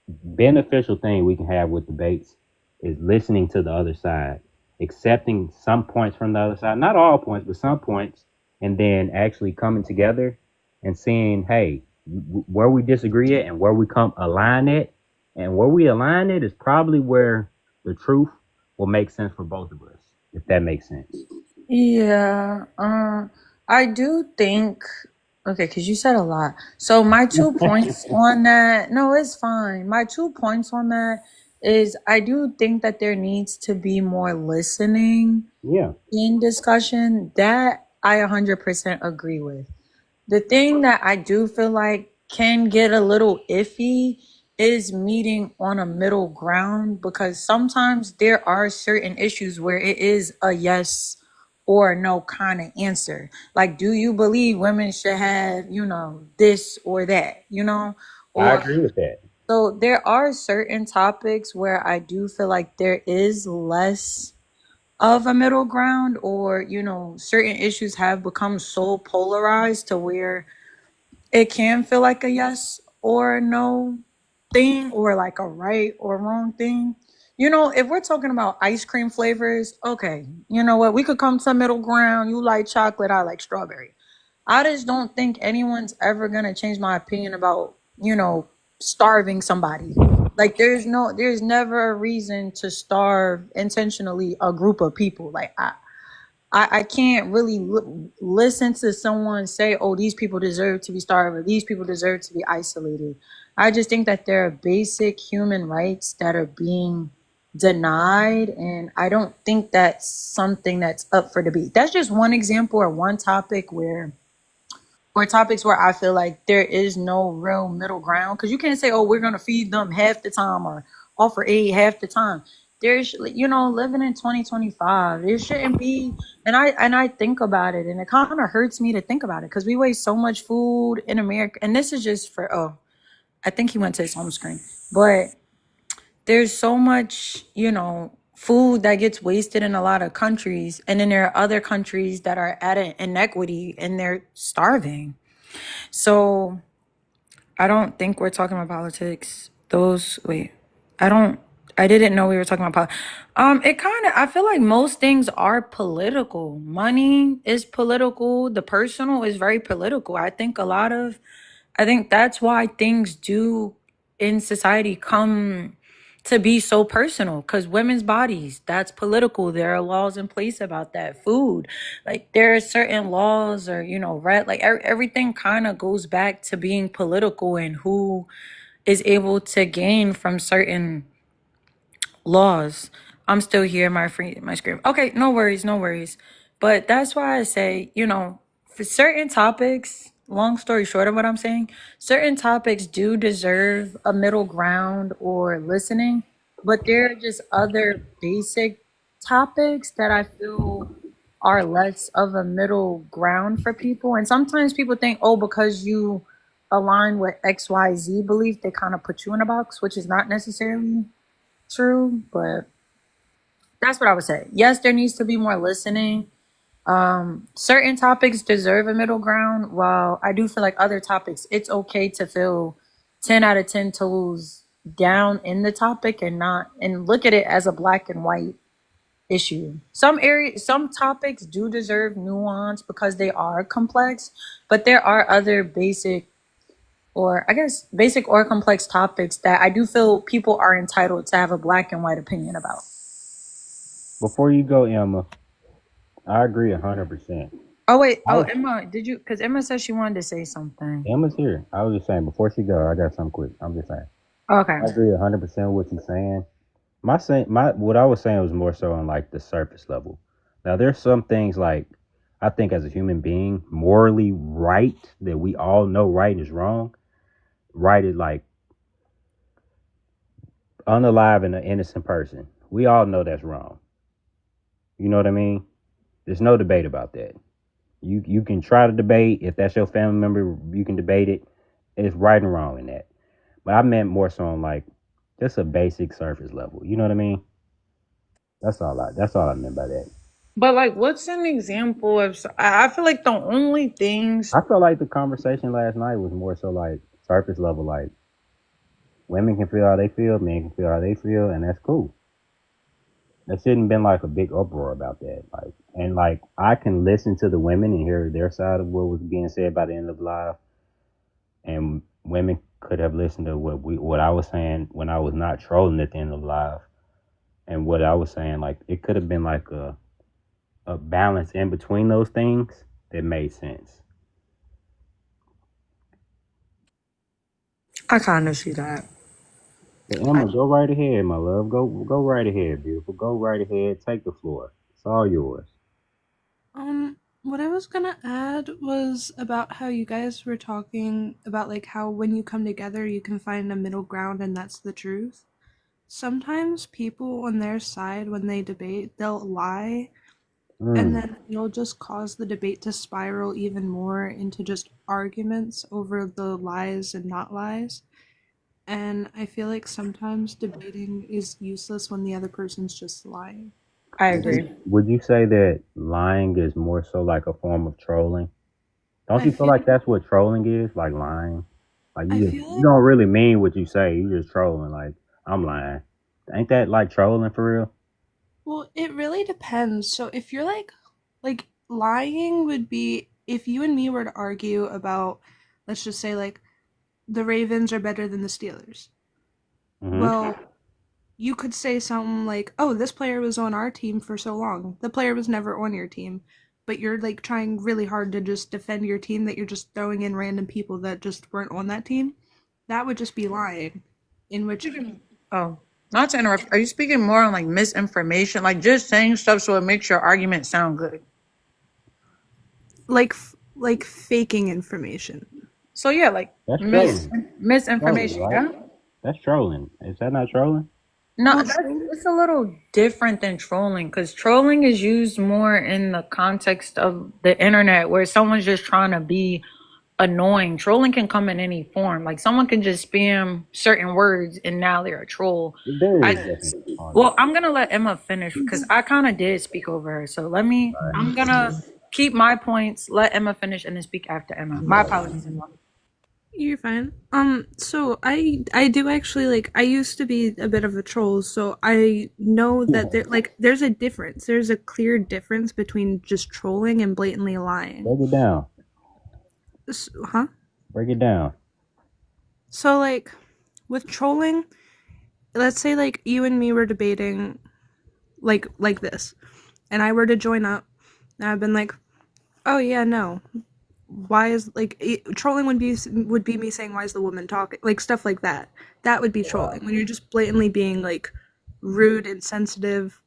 beneficial thing we can have with debates is listening to the other side, accepting some points from the other side, not all points, but some points, and then actually coming together and seeing, hey, where we disagree at and where we come align at, and where we align at is probably where the truth will make sense for both of us, if that makes sense. Yeah, I do think, okay, because you said a lot. So my 2 points on that, no, it's fine. My 2 points on that is I do think that there needs to be more listening Yeah, in discussion. That I 100% agree with. The thing that I do feel like can get a little iffy is meeting on a middle ground, because sometimes there are certain issues where it is a yes or no kind of answer. Like, do you believe women should have, this or that, I Or agree with that. so there are certain topics where I do feel like there is less of a middle ground, or, certain issues have become so polarized to where it can feel like a yes or no thing, or like a right or wrong thing. If we're talking about ice cream flavors, okay, you know what? We could come to middle ground. You like chocolate, I like strawberry. I just don't think anyone's ever going to change my opinion about, starving somebody. Like, there's never a reason to starve intentionally a group of people. Like, I can't really listen to someone say, oh, these people deserve to be starved or these people deserve to be isolated. I just think that there are basic human rights that are being denied. And I don't think that's something that's up for debate. That's just one example or one topic or topics where I feel like there is no real middle ground. Because you can't say, oh, we're going to feed them half the time or offer aid half the time. There's, living in 2025, there shouldn't be. And I think about it, and it kind of hurts me to think about it, because we waste so much food in America. And this is just for, oh, I think he went to his home screen. But there's so much, food that gets wasted in a lot of countries. And then there are other countries that are at an inequity and they're starving. So I don't think we're talking about politics. I don't, I didn't know we were talking about politics. I feel like most things are political. Money is political. The personal is very political. I think that's why things do in society come to be so personal, because women's bodies, that's political. There are laws in place about that. Food, like there are certain laws, or right, like everything kind of goes back to being political, and who is able to gain from certain laws. I'm still here, my screen. Okay, no worries, no worries. But that's why I say, for certain topics, long story short of what I'm saying, certain topics do deserve a middle ground or listening, but there are just other basic topics that I feel are less of a middle ground for people. And sometimes people think, oh, because you align with XYZ belief, they kind of put you in a box, which is not necessarily true, but that's what I would say. Yes, there needs to be more listening. Certain topics deserve a middle ground, while I do feel like other topics, it's okay to feel 10 out of 10 toes down in the topic and not and look at it as a black and white issue. Some topics do deserve nuance because they are complex, but there are other basic or complex topics that I do feel people are entitled to have a black and white opinion about. Before you go, Emma, I agree 100%. Oh wait, I oh was, Emma, did you? Because Emma said she wanted to say something. Emma's here. I was just saying, before she go, I got something quick. I'm just saying. Okay. I agree 100% with what you're saying. What I was saying was more so on like the surface level. Now there's some things like I think as a human being, morally right, that we all know right is wrong. Right is like unalive an innocent person. We all know that's wrong. You know what I mean? There's no debate about that. You can try to debate if that's your family member. You can debate it. It's right and wrong in that. But I meant more so on like just a basic surface level. You know what I mean? That's all I meant by that. But like, what's an example of? I feel like the only things. I felt like the conversation last night was more so like surface level. Like women can feel how they feel, men can feel how they feel, and that's cool. there shouldn't been like a big uproar about that. Like, and like I can listen to the women and hear their side of what was being said by the end of live, and women could have listened to what I was saying when I was not trolling at the end of live, and what I was saying. Like, it could have been like a balance in between those things that made sense. I kind of see that. But Emma, go right ahead, my love. Go right ahead, beautiful. Go right ahead. Take the floor. It's all yours. What I was gonna add was about how you guys were talking about like how when you come together you can find a middle ground and that's the truth. Sometimes people on their side when they debate, they'll lie and Mm. then it'll just cause the debate to spiral even more into just arguments over the lies and not lies. And I feel like sometimes debating is useless when the other person's just lying. I agree. Would you say that lying is more so like a form of trolling? Don't I you feel feel like that's what trolling is? Like lying? Like I you feel you like don't really mean what you say. You just trolling. Like, I'm lying. Ain't that like trolling for real? well, it really depends. So if you're like lying would be if you and me were to argue about, let's just say like the Ravens are better than the Steelers. Mm-hmm. Well, you could say something like, "Oh, this player was on our team for so long. The player was never on your team." But you're like trying really hard to just defend your team that you're just throwing in random people that just weren't on that team. That would just be lying. In which Oh, not to interrupt. Are you speaking more on like misinformation, like just saying stuff so it makes your argument sound good? like faking information. So yeah, like That's trolling. Trolling, misinformation. right? Yeah. That's trolling. Is that not trolling? No, Well, that's it's a little different than trolling because trolling is used more in the context of the internet where someone's just trying to be annoying. Trolling can come in any form. Like someone can just spam certain words and now they're a troll. There is I definitely on well, that. I'm gonna let Emma finish because I kind of did speak over her. So let me. Right. I'm gonna keep my points. Let Emma finish and then speak after Emma. My apologies, Emma. you're fine. So I do actually like I used to be a bit of a troll, so I know that there's a difference. There's a clear difference between just trolling and blatantly lying. Break it down. Huh? Break it down. So like with trolling, let's say like you and me were debating like this, and I were to join up, and I've been like, "Oh yeah, no. Why is trolling would be me saying why is the woman talking?" Like stuff like that. That would be trolling. When you're just blatantly being like rude, insensitive,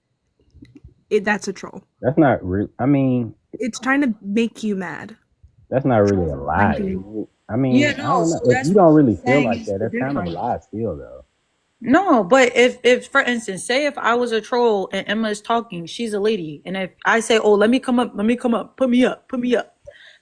that's a troll. That's not real. I mean, It's trying to make you mad. that's not really a Trolling trying lie, to is be it? I mean, Yeah, I no. don't So know. If that's you what don't I'm really feel saying like is that, the that's kind of a difference. lie still, though. No, but if for instance, say if I was a troll and Emma is talking, she's a lady, and if I say, "Oh, let me come up, put me up,"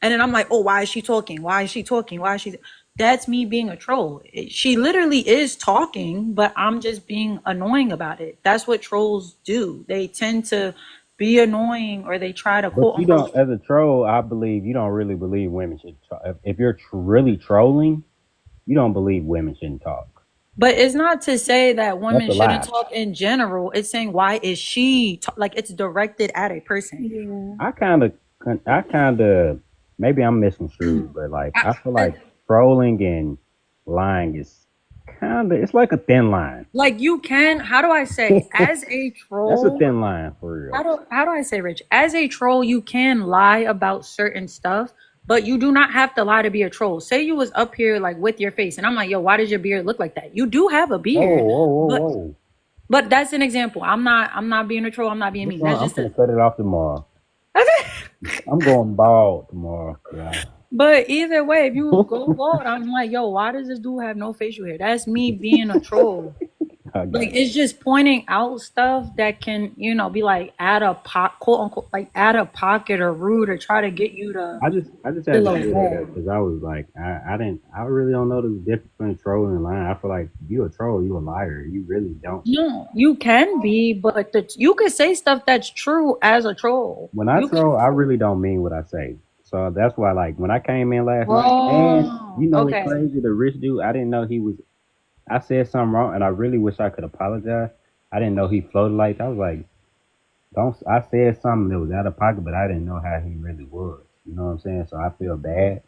and then I'm like, "Oh, why is she talking? Why is she talking? Why is she?" That's me being a troll. She literally is talking, but I'm just being annoying about it. That's what trolls do. They tend to be annoying, or they try to But quote you unquote. don't, as a troll, I believe you don't really believe women should. If you're really trolling, you don't believe women shouldn't talk. But it's not to say that That's women a shouldn't lie. talk in general. It's saying why is she like it's directed at a person. Yeah. I kind of, maybe I'm misconstrued, but like I, I feel I, like trolling and lying is it's like a thin line. like you can, how do I say, as a That's a troll, thin line for real. how do I say, Rich? As a troll, you can lie about certain stuff, but you do not have to lie to be a troll. Say you was up here like with your face, and I'm like, yo, why does your beard look like that? You do have a Whoa, beard, whoa, whoa, but whoa! that's an example. I'm not being a troll. I'm not being mean. That's I'm just a. gonna cut it off tomorrow. I'm going bald tomorrow. Yeah. But either way, if you go bald, I'm like, yo, why does this dude have no facial hair? That's me being a troll. I Like got you. it's just pointing out stuff that can, be like out of quote unquote, like out of pocket or rude or try to get you to I just had feel to a say that way. because I was like, I really don't know the difference between trolling and lying. I feel like if you a troll, you a liar. You really don't. No, you can be, but you could say stuff that's true as a troll. When I You can. troll, I really don't mean what I say. So that's why, like, when I came in last night, and Oh, you know what's okay. crazy? The rich dude, I didn't know he was. I said something wrong, and I really wish I could apologize. I didn't know he floated like that. I was like, don't. I said something that was out of pocket, but I didn't know how he really was. You know what I'm saying? So I feel bad.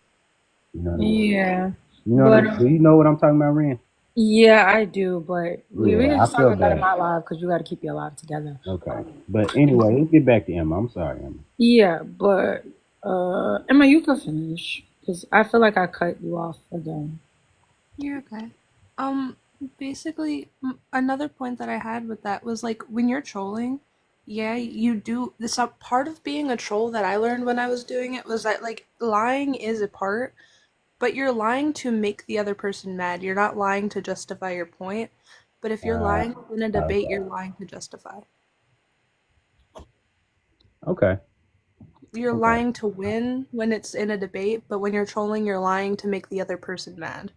You know what I mean? Yeah, You know? but Do you know what I'm talking about, Ren? yeah, I do. But we Yeah, can I just talk feel about it in bad. my life because you got to keep your life together. Okay, but anyway, let's get back to Emma. I'm sorry, Emma. Yeah, but Emma, you can finish because I feel like I cut you off again. You're okay. Um, basically, another point that I had with that was like when you're trolling, yeah, you do this. A part of being a troll that I learned when I was doing it was that like lying is a part, but you're lying to make the other person mad. You're not lying to justify your point. But if you're Uh, lying in a debate, okay. you're lying to justify. Okay. You're Okay. lying to win when it's in a debate, but when you're trolling, you're lying to make the other person mad.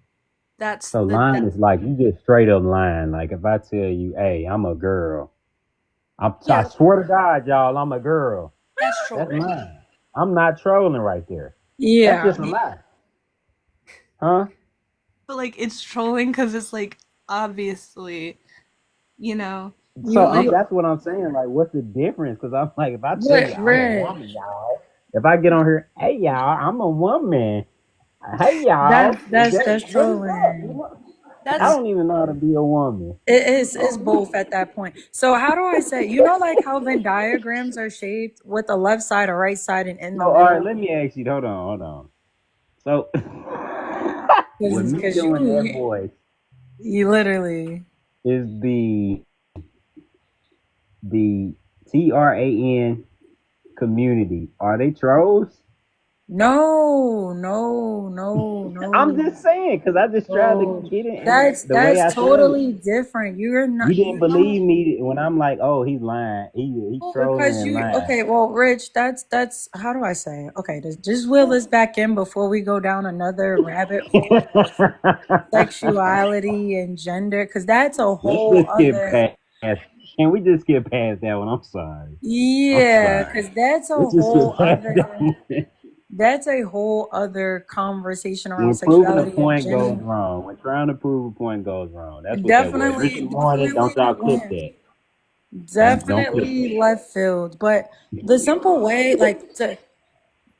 So lying That's is like you just straight up lying. Like if I tell you, "Hey, I'm a girl," I yeah, swear to God, y'all, I'm a girl. that's That's trolling. lying. I'm not trolling right there. That's Yeah, just a lie, huh? But like it's trolling because it's like obviously, you know, So you that's what I'm saying. Like, what's the difference? Because I'm like, if I tell but you I'm a Red, woman, y'all. If I get on here, hey y'all, I'm a woman. Hey y'all, that's what is that? trolling. I that's don't even know how to be a woman. It's both at that point. So how do I say? You know, like how Venn diagrams are shaped with the left side, a right side, and in So, the all right, middle. let me ask you. Hold on. So, with me Because doing that voice, you literally. is the TRAN community, are they trolls? No, no, no, I'm no, just saying because I just tried to no. get it in That's the way I said it. totally different. You're You not. didn't You don't. believe me when I'm like, oh, he's lying. He trolling Because and you lying. okay, well, Rich, that's how do I say it? Okay, just wheel this back in before we go down another rabbit hole of sexuality and gender, because that's a Let's whole just get other. past. Can we just get past that one? I'm sorry. I'm Yeah, sorry. because that's a Let's just get whole past that other. one. That's a whole other conversation around When proving a sexuality and point goes gender. wrong, when trying to prove a point goes wrong, that's what that was. Richard Morning, Definitely don't y'all clip went. that. Don't clip Definitely that. left field. But the simple way,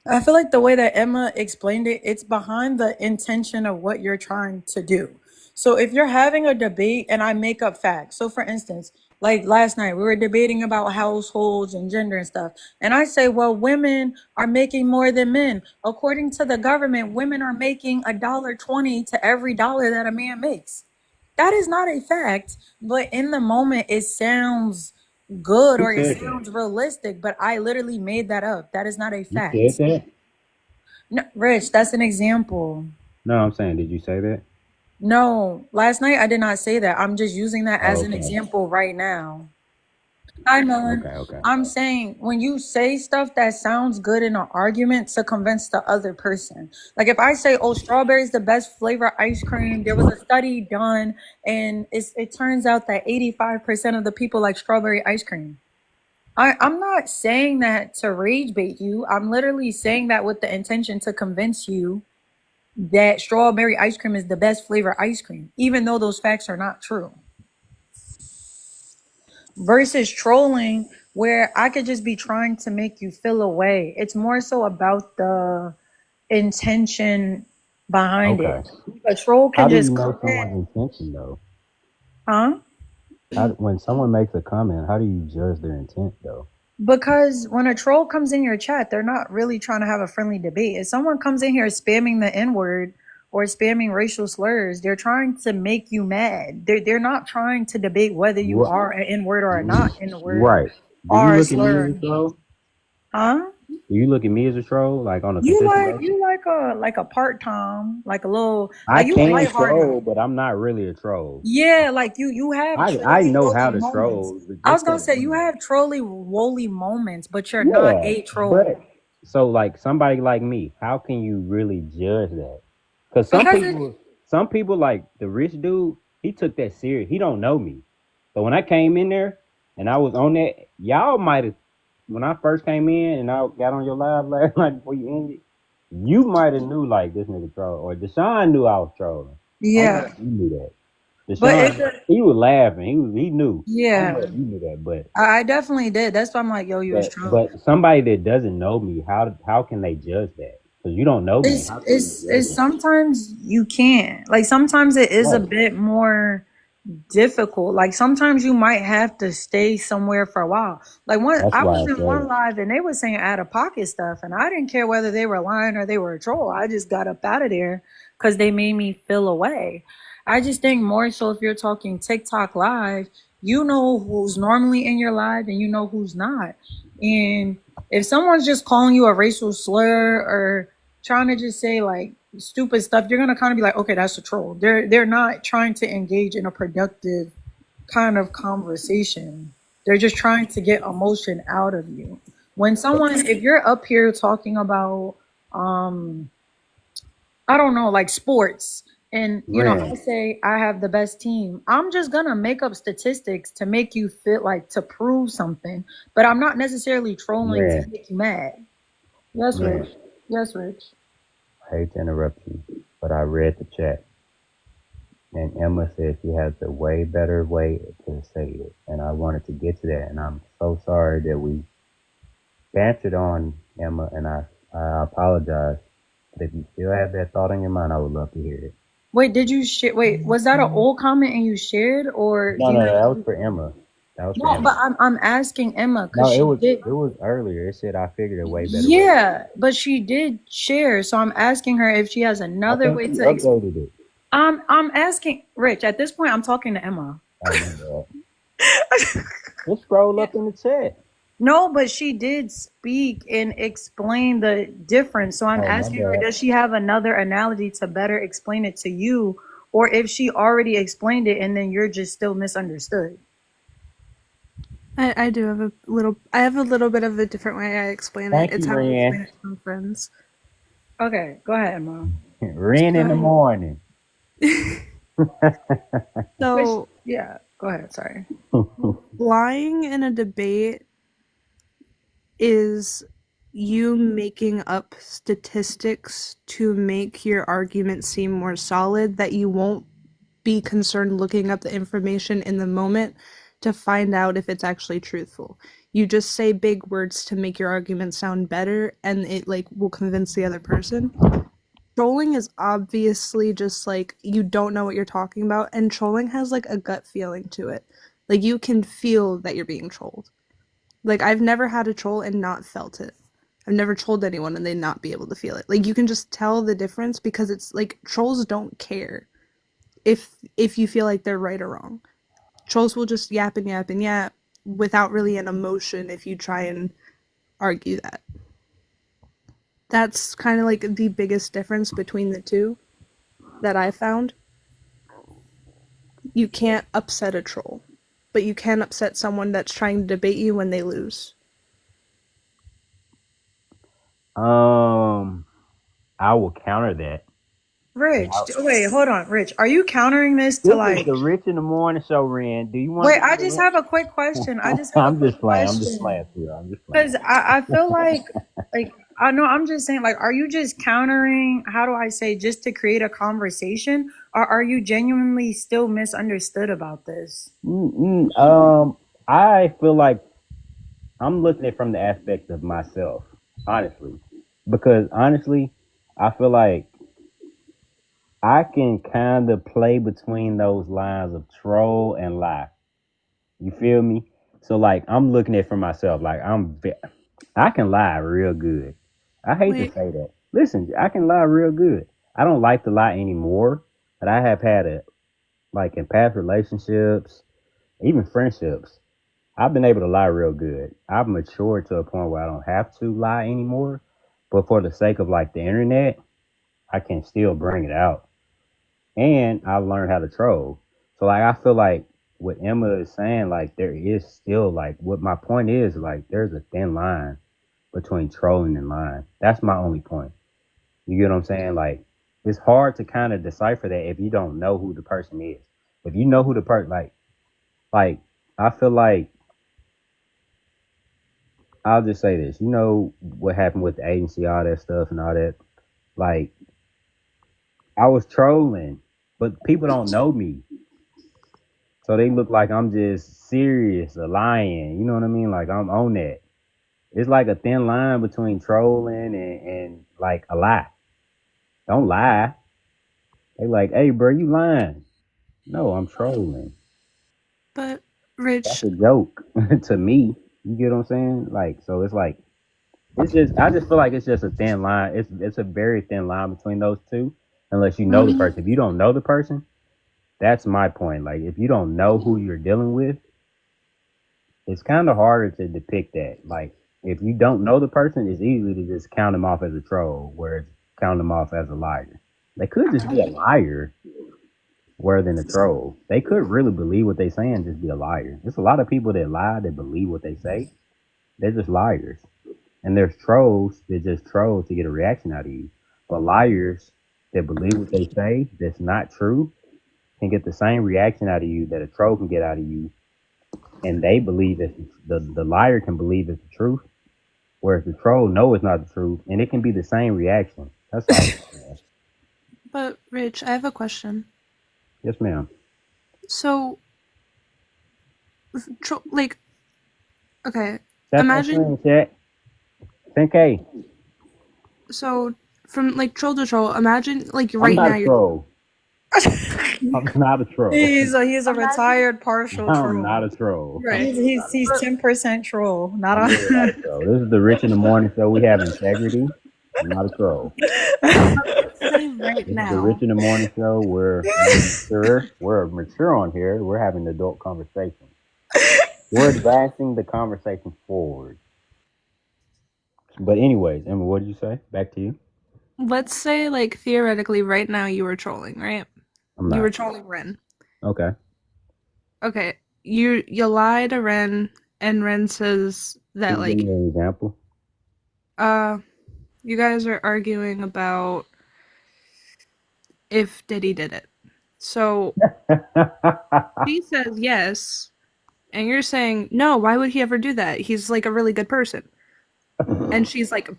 I feel like the way that Emma explained it, it's behind the intention of what you're trying to do. So if you're having a debate and I make up facts, so for instance, like last night we were debating about households and gender and stuff, and I say, well, women are making more than men. According to the government, women are making $1.20 to every dollar that a man makes. That is not a fact, but in the moment it sounds good Who or it said that? sounds realistic, but I literally made that up. That is not a You said fact. that? No, Rich, that's an example. No, I'm saying, did you say that? No, last night I did not say that. I'm just using that Oh, as an okay. example right now. Hi, Melon. Okay, okay. I'm saying when you say stuff that sounds good in an argument to convince the other person. Like if I say, oh, strawberry is the best flavor ice cream, there was a study done, and it turns out that 85% of the people like strawberry ice cream. I'm not saying that to rage bait you. I'm literally saying that with the intention to convince you that strawberry ice cream is the best flavor ice cream, even though those facts are not true. Versus trolling, where I could just be trying to make you feel away. It's more so about the intention behind Okay. it. A troll How can do you just know come in, someone's intention though? huh? When someone makes a comment, how do you judge their intent though? Because when a troll comes in your chat, they're not really trying to have a friendly debate. If someone comes in here spamming the N word or spamming racial slurs, they're trying to make you mad. They're not trying to debate whether you What? are an N word or not N word Right. Do you or a look at me slur. as a troll? Huh? Do you look at me as a troll, like on a You consistent like basis? you like a part time, like a little I like you can lighthearted. troll, but I'm not really a troll. Yeah, like you have I trolley know how woolly to moments. troll, but I was just gonna that. say you have trolley woolly moments, but you're not Yeah, a troll. but so like somebody like me, how can you really judge that? Because Because it some people like the rich dude, he took that serious. He don't know me, so when I came in there and I was on that, y'all might have when I first came in and I got on your live last night before you ended, you might have knew like this nigga troll or Deshaun knew I was trolling. I don't know yeah. if you knew that. But Deshaun, he was laughing. He knew. I don't know yeah, if you knew that, I definitely did. That's why I'm like, yo, you was trolling. but somebody that doesn't know me, how can they judge that? Because you don't know me. How can you judge It's me? sometimes you can't. Like sometimes it is a Right. bit more difficult. Like sometimes you might have to stay somewhere for a while. Like one, That's I why was I in said one it. live and they were saying out of pocket stuff, and I didn't care whether they were lying or they were a troll. I just got up out of there because they made me feel away. I just think more so if you're talking TikTok live, you know who's normally in your live and you know who's not. And if someone's just calling you a racial slur or trying to just say like stupid stuff, you're gonna kind of be like, okay, that's a troll. They're not trying to engage in a productive kind of conversation. They're just trying to get emotion out of you. When someone, if you're up here talking about, um, I don't know, like sports, and I Ren, say I have the best team, I'm just gonna make up statistics to make you feel like to prove something, but I'm not necessarily trolling to Ren, make you mad. Yes, Ren. Rich. Yes, Rich. I hate to interrupt you, but I read the chat, and Emma said she has a way better way to say it, and I wanted to get to that, and I'm so sorry that we bantered on Emma, and I apologize. But if you still have that thought in your mind, I would love to hear it. Wait, did you share? Wait, was that an old comment and you shared, or do No, you no, no, have? that was for Emma. That was for No, Emma. but I'm asking Emma because No, she did. it was earlier. It said I figured a way better way. Yeah, but she did share, so I'm asking her if she has I another think way she to. updated it. I'm asking Rich. At this point, I'm talking to Emma. Oh my god. Just scroll up in the chat. No, but she did speak and explain the difference. So I'm Oh my asking her, bad. does she have another analogy to better explain it to you, or if she already explained it and then you're just still misunderstood? I do have a little. I have a little bit of a different way I explain it. Thank It's you, how I explain Ren. it to my friends. Okay, go ahead, Emma. Ren in the So, morning. so Yeah, go ahead. Sorry. lying in a debate is you making up statistics to make your argument seem more solid that you won't be concerned looking up the information in the moment to find out if it's actually truthful. You just say big words to make your argument sound better and it like will convince the other person. Trolling is obviously just like you don't know what you're talking about, and trolling has like a gut feeling to it. Like you can feel that you're being trolled. Like I've never had a troll and not felt it. I've never trolled anyone and they not be able to feel it. Like you can just tell the difference because it's like trolls don't care if you feel like they're right or wrong. Trolls will just yap and yap and yap without really an emotion if you try and argue that. That's kind of like the biggest difference between the two that I found. You can't upset a troll, but you can upset someone that's trying to debate you when they lose. I will counter that. Rich, wait, hold on, Rich. Are you countering this to This is like? the Rich in the Morning Show, Ren. Do you want Wait, to I be just the have a quick question. I just have a I'm quick just playing. I'm just question playing, too. I'm just playing. because I feel like I know I'm just saying like, are you just countering? How do I say just to create a conversation, or are you genuinely still misunderstood about this? Mm-mm. I feel like I'm looking at it from the aspect of myself, honestly, because honestly, I feel like I can kind of play between those lines of troll and lie. You feel me? So like I'm looking at it for myself. Like I can lie real good. I hate to Wait, say that. Listen, I can lie real good. I don't like to lie anymore, but I have had it like in past relationships, even friendships. I've been able to lie real good. I've matured to a point where I don't have to lie anymore. But for the sake of like the internet, I can still bring it out. And I've learned how to troll. So like I feel like what Emma is saying, like there is still like what my point is, like there's a thin line between trolling and lying. That's my only point. You get what I'm saying? Like it's hard to kind of decipher that if you don't know who the person is. If you know who the person like I feel like I'll just say this. You know what happened with the agency, all that stuff and all that. Like I was trolling, but people don't know me. So they look like I'm just serious, a lying. You know what I mean? Like I'm on that. It's like a thin line between trolling and like a lie. Don't lie. They like, hey, bro, you lying. No, I'm trolling. But That's Rich, a joke to me. You get what I'm saying? Like, so it's like, it's just, I just feel like it's just a thin line. It's a very thin line between those two, unless you know the person. If you don't know the person, that's my point. Like, if you don't know who you're dealing with, it's kind of harder to depict that. Like, if you don't know the person, it's easy to just count them off as a troll, whereas count them off as a liar. They could just be a liar, rather than a troll. They could really believe what they say and just be a liar. There's a lot of people that lie that believe what they say. They're just liars. And there's trolls that just troll to get a reaction out of you. But liars that believe what they say that's not true can get the same reaction out of you that a troll can get out of you. And they believe that the liar can believe it's the truth, whereas the troll know it's not the truth, and it can be the same reaction. That's all. but Rich, I have a question. Yes, ma'am. So, like, okay, That's my imagine. screen, chat. 10K. So from like troll to troll, imagine like I'm right not now a you're. troll. I'm not a troll. He's a retired partial I'm not troll. a troll. Right. He's 10% troll, not I'm a. really not a troll. This is the Rich in the Morning show. We have integrity. I'm not a troll. Say right This is the Rich now. in the Morning show. We're mature. We're mature on here. We're having an adult conversation. We're advancing the conversation forward. But anyways, Emma, what did you say? Back to you. Let's say like theoretically right now you were trolling, right? I'm You were not. trolling Ren. Okay. Okay. You lie to Ren and Ren says Can that you give like me an example? uh you guys are arguing about if Diddy did it. So she says yes, and you're saying, no, why would he ever do that? He's like a really good person. And she's like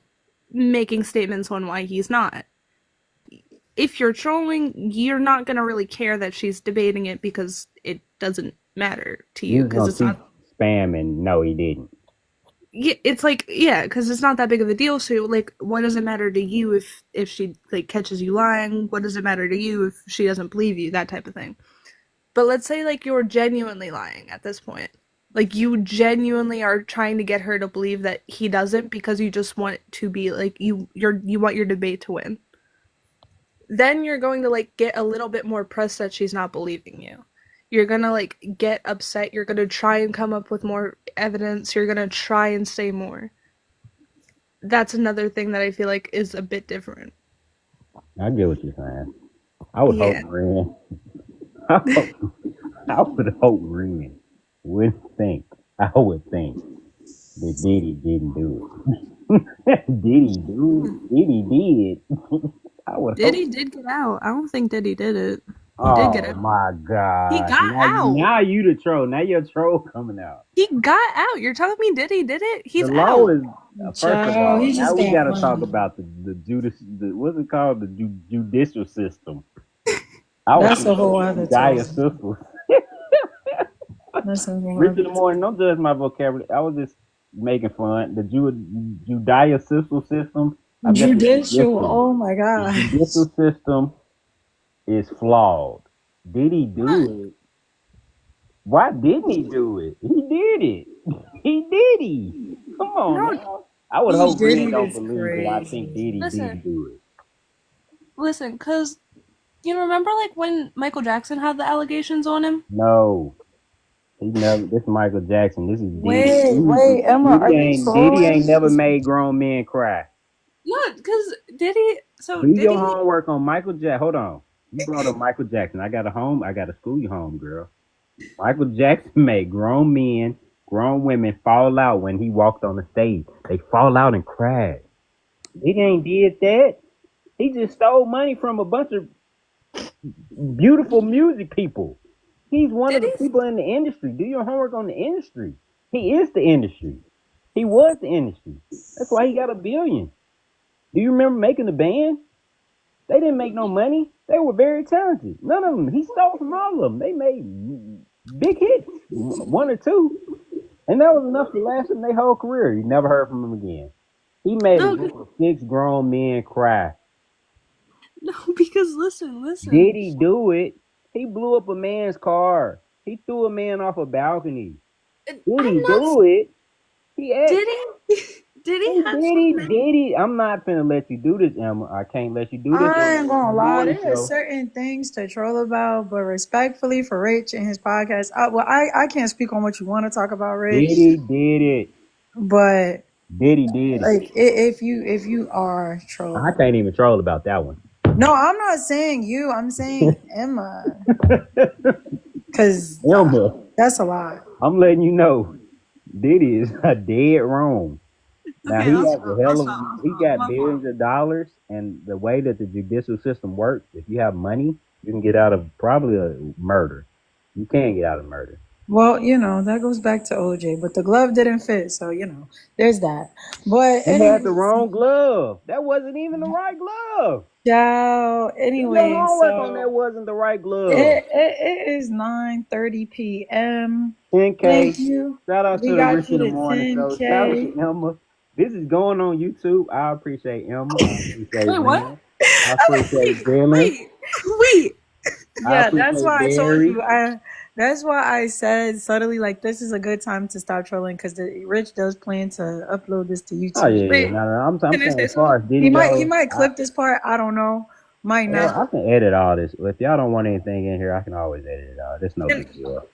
making statements on why he's not. If you're trolling, you're not gonna really care that she's debating it because it doesn't matter to you You just because gonna it's keep not. spamming. No, he didn't. Yeah, it's like yeah, because it's not that big of a deal. So like, what does it matter to you if she like catches you lying? What does it matter to you if she doesn't believe you? That type of thing. But let's say like you're genuinely lying at this point. Like you genuinely are trying to get her to believe that he doesn't because you just want it to be like you want your debate to win. Then you're going to like get a little bit more press that she's not believing you. You're going to like get upset, you're going to try and come up with more evidence, you're going to try and say more. That's another thing that I feel like is a bit different. I get what you're saying. I would hope Yeah. Ren. I would hope Ren would think. I would think that Diddy didn't do it. Diddy did. I would Diddy hope. did get out. I don't think Diddy did it. He did get Oh out. my He gosh. got Now, out. now you the troll. Now you're a troll coming out. He got out. You're telling me Diddy did it? The He's law out. is first of Child, all. he Now just we got got to talk money. about the Judas. What's it called? The judicial system. I was That's a whole other dire topic. system. That's a whole Rich in other the morning. Don't judge my vocabulary. I was just making fun. The judicial system. I guess it's judicial. judicial. Oh my The god. judicial system is flawed. Did he What? do it? Why didn't he do it? He did it. He did he. Come on No, now. I would He hope did Ren it don't is believe that I think crazy. Diddy listen, didn't do it. listen, because you remember like when Michael Jackson had the allegations on him? No. He never this Michael Jackson. This is Diddy. Wait, Emma, are you Diddy ain't trolling? never made grown men cry. No, because Diddy. So Do your Diddy. homework on Michael Jackson. Hold on. You brought up Michael Jackson. I got to school you home, girl. Michael Jackson made grown men, grown women fall out when he walked on the stage. They fall out and cried. He ain't did that. He just stole money from a bunch of beautiful music people. He's one of the Diddy's. people in the industry. Do your homework on the industry. He is the industry. He was the industry. That's why he got $1 billion. Do you remember making the band? They didn't make no money. They were very talented. None of them. He stole from all of them. They made big hits, one or two, and that was enough to last them their whole career. You never heard from him again. He made a No, group of 6 grown men cry. no, because listen. Did he do it? He blew up a man's car. He threw a man off a balcony. Did I'm he not. do it? He Did asked. he? Did he Hey, have did so he? many? Did he? I'm not finna let you do this, Emma. I can't let you do this on I the ain't Rich in gonna the lie, Morning there are show. certain things to troll about, but respectfully for Rich and his podcast, I can't speak on what you want to talk about, Did Rich, he? Did it? but Did he? Did it? like if you are I trolling, can't even troll about that one. no, I'm not saying you, I'm saying Emma, because Emma, that's a lot. I'm letting you know, Diddy is a dead wrong. Now Okay, he I'll has stop. a I'll hell of stop. I'll he stop. got My fault. billions of dollars, and the way that the judicial system works, if you have money, you can get out of probably a murder. You can get out of murder. Well, that goes back to OJ, but the glove didn't fit, so there's that. But He had the anyways, wrong glove. That wasn't even the right glove. ciao. Do your Anyway, homework on so that wasn't the right glove. it is 9:30 p.m. 10K. Thank you. Shout out We to the got Rich you in the to Morning Show. Shout out to 10K. Emma. This is going on YouTube. I appreciate Emma. I appreciate Wait, what? Rand. I appreciate Dylan. Wait. I Yeah, that's appreciate why I told Barry. you. That's why I said subtly like this is a good time to stop trolling because Rich does plan to upload this to Oh YouTube. yeah, yeah. Wait. No, no. I'm Can I saying say as far something? as Diddy He might goes, clip this part. I don't know. Might well, not. I can edit all this. If y'all don't want anything in here, I can always edit it out. It's no Can big deal.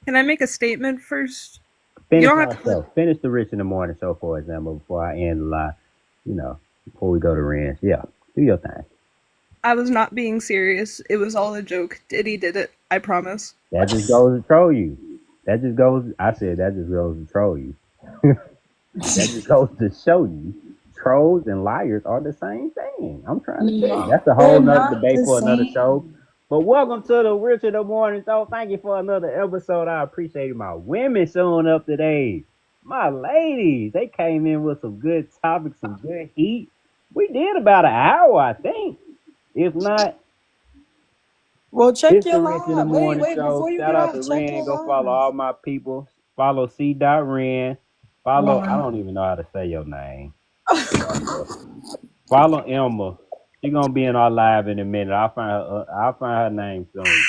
Can I make a statement first? You Finish don't have our to. show. Finish the Rich in the Morning show, for example, before I end the line. Before we go to Rand. Yeah, do your thing. I was not being serious. It was all a joke. Diddy did it. I promise. That just goes to troll you. That just goes. I said that just goes to troll you. That just goes to show you trolls and liars are the same thing. I'm trying to tell you. No, That's a they're whole nother not debate the for another show. same. But welcome to the Rich in the Morning Show. Thank you for another episode. I appreciate my women showing up today. My ladies, they came in with some good topics, some good heat. We did about an hour, I think. If not, Well, check it's the your Rich in the live. Wait, Morning wait. Show. Before you Shout get out off, to check Ren. your Go follow live. all my people. Follow C. Ren. Follow, I One. don't even know how to say your name. Follow Emma. She gonna be in our live in a minute. I'll find her name soon.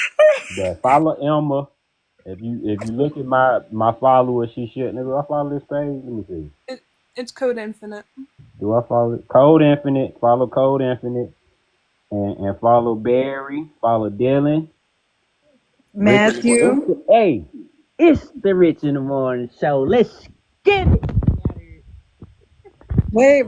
But follow Emma. If you look at my followers, she shouldn't. Do I follow this page? Let me see. It's Code Infinite. Do I follow Code Infinite? Follow Code Infinite and follow Barry. Follow Dylan. Rich in the Morning. Matthew. It's the Rich in the Morning Show. Let's get it. Wait,